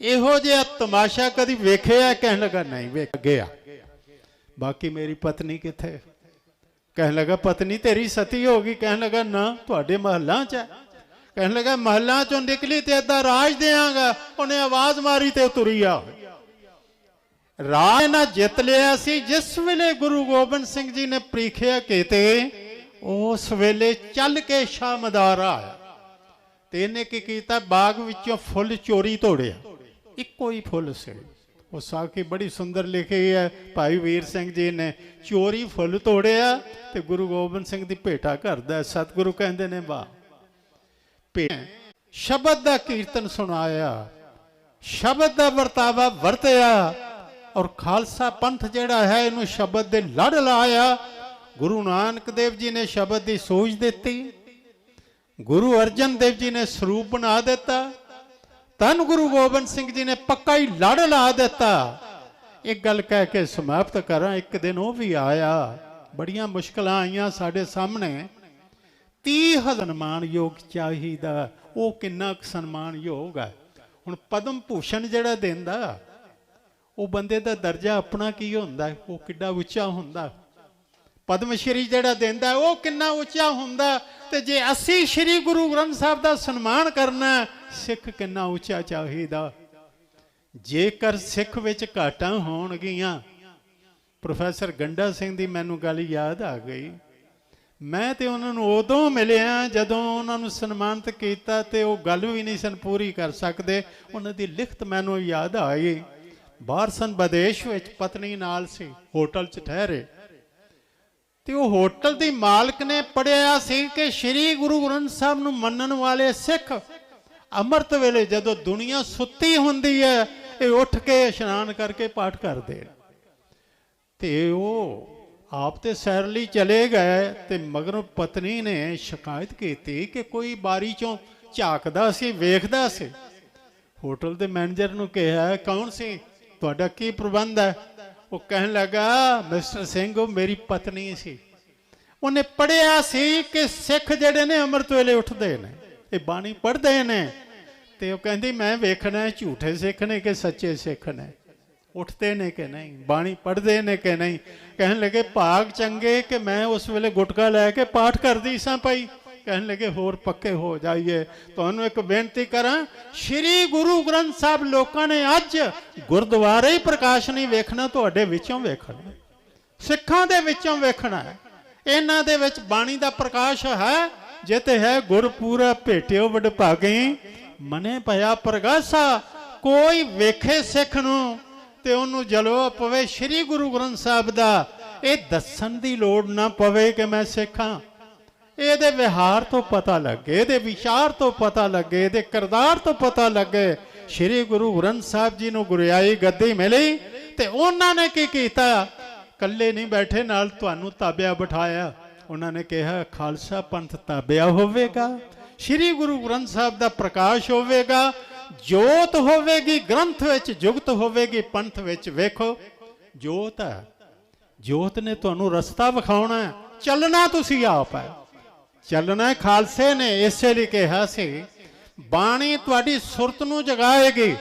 ਇਹੋ ਜਿਹਾ ਤਮਾਸ਼ਾ ਕਦੀ ਵੇਖਿਆ? ਕਹਿਣ ਲੱਗਾ, ਨਹੀਂ ਵੇਖ ਗਿਆ। ਬਾਕੀ ਮੇਰੀ ਪਤਨੀ ਕਿੱਥੇ? ਕਹਿਣ ਲੱਗਾ, ਪਤਨੀ ਤੇਰੀ ਸਤੀ ਹੋ ਗਈ। ਕਹਿਣ ਲੱਗਾ, ਨਾ, ਤੁਹਾਡੇ ਮਹੱਲਾਂ 'ਚ ਹੈ। ਕਹਿਣ ਲੱਗਾ, ਮਹੱਲਾਂ 'ਚੋਂ ਨਿਕਲੀ ਤੇ ਅੱਧਾ ਰਾਜ ਦਿਆਂਗਾ। ਉਹਨੇ ਆਵਾਜ਼ ਮਾਰੀ ਤੇ ਤੁਰੀ ਆ। ਰਾਜ ਨਾ ਜਿੱਤ ਲਿਆ ਸੀ। ਜਿਸ ਵੇਲੇ ਗੁਰੂ ਗੋਬਿੰਦ ਸਿੰਘ ਜੀ ਨੇ ਪ੍ਰੀਖਿਆ ਕੀਤੇ, ਉਸ ਵੇਲੇ ਚੱਲ ਕੇ ਸ਼ਾਮਦਾਰ ਆਇਆ ਤੇ ਇਹਨੇ ਕੀ ਕੀਤਾ? ਬਾਗ ਵਿੱਚੋਂ ਫੁੱਲ ਚੋਰੀ ਤੋੜਿਆ। ਇੱਕੋ ਹੀ ਫੁੱਲ ਸੀ। ਉਹ ਸਾਖੀ ਬੜੀ ਸੁੰਦਰ ਲਿਖੀ ਹੈ ਭਾਈ ਵੀਰ ਸਿੰਘ ਜੀ ਨੇ। ਚੋਰੀ ਫੁੱਲ ਤੋੜਿਆ ਤੇ ਗੁਰੂ ਗੋਬਿੰਦ ਸਿੰਘ ਦੀ ਭੇਟਾ ਕਰਦਾ। ਸਤਿਗੁਰੂ ਕਹਿੰਦੇ ਨੇ, ਵਾਹ, ਸ਼ਬਦ ਦਾ ਕੀਰਤਨ ਸੁਣਾਇਆ, ਸ਼ਬਦ ਦਾ ਵਰਤਾਵਾ ਵਰਤਿਆ, ਔਰ ਖਾਲਸਾ ਪੰਥ ਜਿਹੜਾ ਹੈ ਇਹਨੂੰ ਸ਼ਬਦ ਦੇ ਲੜ ਲਾਇਆ। ਗੁਰੂ ਨਾਨਕ ਦੇਵ ਜੀ ਨੇ ਸ਼ਬਦ ਦੀ ਸੋਝ ਦਿੱਤੀ। ਗੁਰੂ ਅਰਜਨ ਦੇਵ ਜੀ ਨੇ ਸਰੂਪ ਬਣਾ ਦਿੱਤਾ। ਧੰਨ ਗੁਰੂ ਗੋਬਿੰਦ ਸਿੰਘ ਜੀ ਨੇ ਪੱਕਾ ਹੀ ਲੜ ਲਾ ਦਿੱਤਾ। ਇੱਕ ਗੱਲ ਕਹਿ ਕੇ ਸਮਾਪਤ ਕਰਾਂ। ਇੱਕ ਦਿਨ ਉਹ ਵੀ ਆਇਆ, ਬੜੀਆਂ ਮੁਸ਼ਕਲਾਂ ਆਈਆਂ ਸਾਡੇ ਸਾਹਮਣੇ। 30,000 ਸਨਮਾਨਯੋਗ ਚਾਹੀਦਾ। ਉਹ ਕਿੰਨਾ ਕੁ ਸਨਮਾਨਯੋਗ ਹੈ? ਹੁਣ ਪਦਮ ਭੂਸ਼ਣ ਜਿਹੜਾ ਦਿੰਦਾ, ਉਹ ਬੰਦੇ ਦਾ ਦਰਜਾ ਆਪਣਾ ਕੀ ਹੁੰਦਾ? ਉਹ ਕਿੱਡਾ ਉੱਚਾ ਹੁੰਦਾ। ਪਦਮ ਸ਼੍ਰੀ ਜਿਹੜਾ ਦਿੰਦਾ, ਉਹ ਕਿੰਨਾ ਉੱਚਾ ਹੁੰਦਾ। ਤੇ ਜੇ ਅਸੀਂ ਸ਼੍ਰੀ ਗੁਰੂ ਗ੍ਰੰਥ ਸਾਹਿਬ ਦਾ ਸਨਮਾਨ ਕਰਨਾ, ਸਿੱਖ ਕਿੰਨਾ ਉੱਚਾ ਚਾਹੀਦਾ। ਜੇਕਰ ਸਿੱਖ ਵਿੱਚ ਘਾਟਾਂ ਹੋਣਗੀਆਂ, ਪ੍ਰੋਫੈਸਰ ਗੰਡਾ ਸਿੰਘ ਦੀ ਮੈਨੂੰ ਗੱਲ ਯਾਦ ਆ ਗਈ। ਮੈਂ ਤੇ ਉਹਨਾਂ ਨੂੰ ਉਦੋਂ ਮਿਲਿਆ ਜਦੋਂ ਉਹਨਾਂ ਨੂੰ ਸਨਮਾਨਿਤ ਕੀਤਾ ਤੇ ਉਹ ਗੱਲ ਵੀ ਨਹੀਂ ਸਨ ਪੂਰੀ ਕਰ ਸਕਦੇ। ਉਹਨਾਂ ਦੀ ਲਿਖਤ ਮੈਨੂੰ ਯਾਦ ਆਈ। ਬਾਹਰ ਸਨ, ਵਿਦੇਸ਼ ਵਿੱਚ, ਪਤਨੀ ਨਾਲ ਸੀ, ਹੋਟਲ 'ਚ ਠਹਿਰੇ ਤੇ ਉਹ ਹੋਟਲ ਦੀ ਮਾਲਕ ਨੇ ਪੜਿਆ ਸੀ ਕਿ ਸ਼੍ਰੀ ਗੁਰੂ ਗ੍ਰੰਥ ਸਾਹਿਬ ਨੂੰ ਮੰਨਣ ਵਾਲੇ ਸਿੱਖ ਅੰਮ੍ਰਿਤ ਵੇਲੇ ਜਦੋਂ ਦੁਨੀਆ ਸੁੱਤੀ ਹੁੰਦੀ ਹੈ, ਇਹ ਉੱਠ ਕੇ ਇਸ਼ਨਾਨ ਕਰਕੇ ਪਾਠ ਕਰਦੇ। ਤੇ ਉਹ ਆਪ ਤੇ ਸੈਰ ਲਈ ਚਲੇ ਗਏ ਤੇ ਮਗਰੋਂ ਪਤਨੀ ਨੇ ਸ਼ਿਕਾਇਤ ਕੀਤੀ ਕਿ ਕੋਈ ਬਾਰੀ ਚੋਂ ਝਾਕਦਾ ਸੀ, ਵੇਖਦਾ ਸੀ। ਹੋਟਲ ਦੇ ਮੈਨੇਜਰ ਨੂੰ ਕਿਹਾ, ਕੌਣ ਸੀ? ਤੁਹਾਡਾ ਕੀ ਪ੍ਰਬੰਧ ਹੈ? ਉਹ ਕਹਿਣ ਲੱਗਾ, ਮਿਸਟਰ ਸਿੰਘ, ਉਹ ਮੇਰੀ ਪਤਨੀ ਸੀ। ਉਹਨੇ ਪੜਿਆ ਸੀ ਕਿ ਸਿੱਖ ਜਿਹੜੇ ਨੇ ਅੰਮ੍ਰਿਤ ਵੇਲੇ ਉੱਠਦੇ ਨੇ, ਇਹ ਬਾਣੀ ਪੜ੍ਹਦੇ ਨੇ। ਤੇ ਉਹ ਕਹਿੰਦੀ, ਮੈਂ ਵੇਖਣਾ ਝੂਠੇ ਸਿੱਖ ਨੇ ਕਿ ਸੱਚੇ ਸਿੱਖ ਨੇ, ਉੱਠਦੇ ਨੇ ਕਿ ਨਹੀਂ, ਬਾਣੀ ਪੜ੍ਹਦੇ ਨੇ ਕਿ ਨਹੀਂ। ਕਹਿਣ ਲੱਗੇ, ਭਾਗ ਚੰਗੇ ਕਿ ਮੈਂ ਉਸ ਵੇਲੇ ਗੁਟਕਾ ਲੈ ਕੇ ਪਾਠ ਕਰਦੀ ਸਾਂ ਪਈ। ਕਹਿਣ ਲੱਗੇ, ਹੋਰ ਪੱਕੇ ਹੋ ਜਾਈਏ। ਤੁਹਾਨੂੰ ਇੱਕ ਬੇਨਤੀ ਕਰਾਂ, ਸ਼੍ਰੀ ਗੁਰੂ ਗ੍ਰੰਥ ਸਾਹਿਬ ਲੋਕਾਂ ਨੇ ਅੱਜ ਗੁਰਦੁਆਰੇ ਹੀ ਪ੍ਰਕਾਸ਼ ਨਹੀਂ ਵੇਖਣਾ, ਤੁਹਾਡੇ ਵਿੱਚੋਂ ਵੇਖਣਾ, ਸਿੱਖਾਂ ਦੇ ਵਿੱਚੋਂ ਵੇਖਣਾ। ਇਹਨਾਂ ਦੇ ਵਿੱਚ ਬਾਣੀ ਦਾ ਪ੍ਰਕਾਸ਼ ਹੈ। ਜੇ ਤੇ ਹੈ ਗੁਰਪੂਰਾ ਭੇਟਿਓ ਵਡਭਾਗੀ, ਮਨੇ ਭਇਆ ਪ੍ਰਗਾਸਾ। ਕੋਈ ਵੇਖੇ ਸਿੱਖ ਨੂੰ ਤੇ ਉਹਨੂੰ ਜਲਵਾ ਪਵੇ ਸ਼੍ਰੀ ਗੁਰੂ ਗ੍ਰੰਥ ਸਾਹਿਬ ਦਾ, ਇਹ ਦੱਸਣ ਦੀ ਲੋੜ ਨਾ ਪਵੇ ਕਿ ਮੈਂ ਸਿੱਖ ਹਾਂ। ਇਹਦੇ ਵਿਹਾਰ ਤੋਂ ਪਤਾ ਲੱਗੇ, ਇਹਦੇ ਵਿਚਾਰ ਤੋਂ ਪਤਾ ਲੱਗੇ, ਇਹਦੇ ਕਿਰਦਾਰ ਤੋਂ ਪਤਾ ਲੱਗੇ। ਸ਼੍ਰੀ ਗੁਰੂ ਗ੍ਰੰਥ ਸਾਹਿਬ ਜੀ ਨੂੰ ਗੁਰਿਆਈ ਗੱਦੀ ਮਿਲੀ ਤੇ ਉਹਨਾਂ ਨੇ ਕੀ ਕੀਤਾ? ਇਕੱਲੇ ਨਹੀਂ ਬੈਠੇ, ਨਾਲ ਤੁਹਾਨੂੰ ਤਾਬਿਆ ਬਿਠਾਇਆ। ਉਹਨਾਂ ਨੇ ਕਿਹਾ, ਖਾਲਸਾ ਪੰਥ ਤਾਬਿਆ ਹੋਵੇਗਾ, ਸ਼੍ਰੀ ਗੁਰੂ ਗ੍ਰੰਥ ਸਾਹਿਬ ਦਾ ਪ੍ਰਕਾਸ਼ ਹੋਵੇਗਾ, ਜੋਤ ਹੋਵੇਗੀ ਗ੍ਰੰਥ ਵਿੱਚ, ਜੁਗਤ ਹੋਵੇਗੀ ਪੰਥ ਵਿੱਚ। ਵੇਖੋ, ਜੋਤ ਹੈ, ਜੋਤ ਨੇ ਤੁਹਾਨੂੰ ਰਸਤਾ ਵਿਖਾਉਣਾ, ਚੱਲਣਾ ਤੁਸੀਂ ਆਪ ਹੈ। ਚੱਲਣਾ ਹੈ ਖਾਲਸੇ ਨੇ। ਇਸੇ ਲਈ ਕਿਹਾ ਸੀ ਬਾਣੀ ਤੁਹਾਡੀ ਸੁਰਤ ਨੂੰ ਜਗਾਏਗੀ।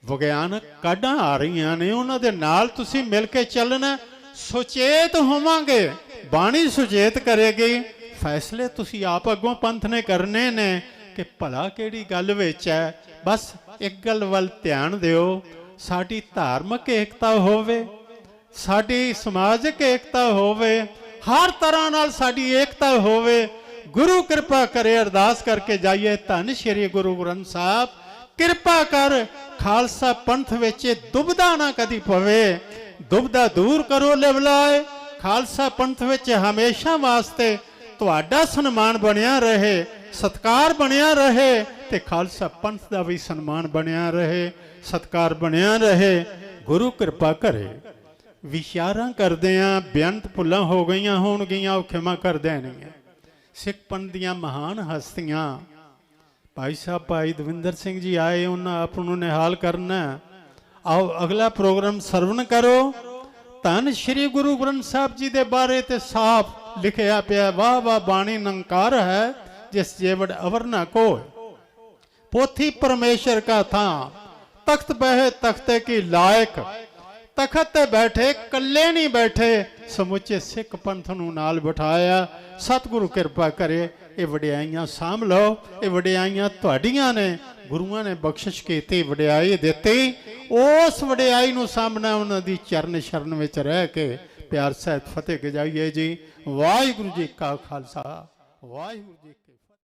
ਵਿਗਿਆਨਕ ਕਾਢਾਂ ਆ ਰਹੀਆਂ ਨੇ, ਉਹਨਾਂ ਦੇ ਨਾਲ ਤੁਸੀਂ ਮਿਲ ਕੇ ਚੱਲਣਾ। ਸੁਚੇਤ ਹੋਵਾਂਗੇ, ਬਾਣੀ ਸੁਚੇਤ ਕਰੇਗੀ। ਫੈਸਲੇ ਤੁਸੀਂ ਆਪ ਅੱਗੋਂ ਪੰਥ ਨੇ ਕਰਨੇ ਨੇ ਕਿ ਭਲਾ ਕਿਹੜੀ ਗੱਲ ਵਿੱਚ ਹੈ। ਬਸ ਇੱਕ ਗੱਲ ਵੱਲ ਧਿਆਨ ਦਿਓ, ਸਾਡੀ ਧਾਰਮਿਕ ਏਕਤਾ ਹੋਵੇ, ਸਾਡੀ ਸਮਾਜਿਕ ਏਕਤਾ ਹੋਵੇ, ਹਰ ਤਰ੍ਹਾਂ ਨਾਲ ਸਾਡੀ ਏਕਤਾ ਹੋਵੇ। ਗੁਰੂ ਕਿਰਪਾ ਕਰੇ, ਅਰਦਾਸ ਕਰਕੇ ਜਾਈਏ, ਧੰਨ ਸ਼੍ਰੀ ਗੁਰੂ ਗ੍ਰੰਥ ਸਾਹਿਬ ਕਿਰਪਾ ਕਰ, ਖਾਲਸਾ ਪੰਥ ਵਿੱਚ ਦੁਬਦਾ ਨਾ ਕਦੀ ਪਵੇ। ਦੁਬਦਾ ਦੂਰ ਕਰੋ ਲਿਵਲਾਏ, ਖਾਲਸਾ ਪੰਥ ਵਿੱਚ ਹਮੇਸ਼ਾ ਵਾਸਤੇ ਤੁਹਾਡਾ ਸਨਮਾਨ ਬਣਿਆ ਰਹੇ, ਸਤਕਾਰ ਬਣਿਆ ਰਹੇ, ਤੇ ਖਾਲਸਾ ਪੰਥ ਦਾ ਵੀ ਸਨਮਾਨ ਬਣਿਆ ਰਹੇ, ਸਤਕਾਰ ਬਣਿਆ ਰਹੇ। ਗੁਰੂ ਕਿਰਪਾ ਕਰੇ। ਵਿਚਾਰਾਂ ਕਰਦੇ ਆਂ, ਬੇਅੰਤ ਭੁੱਲਾਂ ਹੋ ਗਈਆਂ ਹੋਣਗੀਆਂ, ਉਹ ਖਿਮਾ ਕਰ ਦੇਣਗੀਆਂ। ਸਿੱਖ ਪੰਥ ਦੀਆਂ ਮਹਾਨ ਹਸਤੀਆਂ ਭਾਈ ਸਾਹਿਬ ਭਾਈ ਦਵਿੰਦਰ ਸਿੰਘ ਜੀ ਆਏ, ਉਹਨਾਂ ਆਪ ਨੂੰ ਨਿਹਾਲ ਕਰਨਾ। ਆਓ ਅਗਲਾ ਪ੍ਰੋਗਰਾਮ ਸਰਵਣ ਕਰੋ। ਧੰਨ ਸ਼੍ਰੀ ਗੁਰੂ ਗ੍ਰੰਥ ਸਾਹਿਬ ਜੀ ਦੇ ਬਾਰੇ ਤੇ ਸਾਫ਼ ਲਿਖਿਆ ਪਿਆ, ਵਾਹ ਵਾਹ ਬਾਣੀ ਨੰਕਾਰ ਹੈ ਜਿਸ ਜੇਵੜ ਅਵਰ ਨਾ ਕੋਇ। पोथी परमेश्वर का था, तख्त बहे तख्ते की लायक। तखत ते बैठे कल्ले नहीं बैठे, समुचे सिख पंथ नूं नाल बिठाया। सतगुरु कृपा करे, ये वडियाइयां साम लो, ये वडियाइयां तुहाडियां ने। गुरुआं ने बख्शिश कीती, वडियाई दित्ती। उस वडियाई नूं सामना उन्हां दी चरण शरण विच रह के प्यार सहित फतेह गजाइए जी। वाहिगुरू जी का खालसा, वाहिगुरू जी।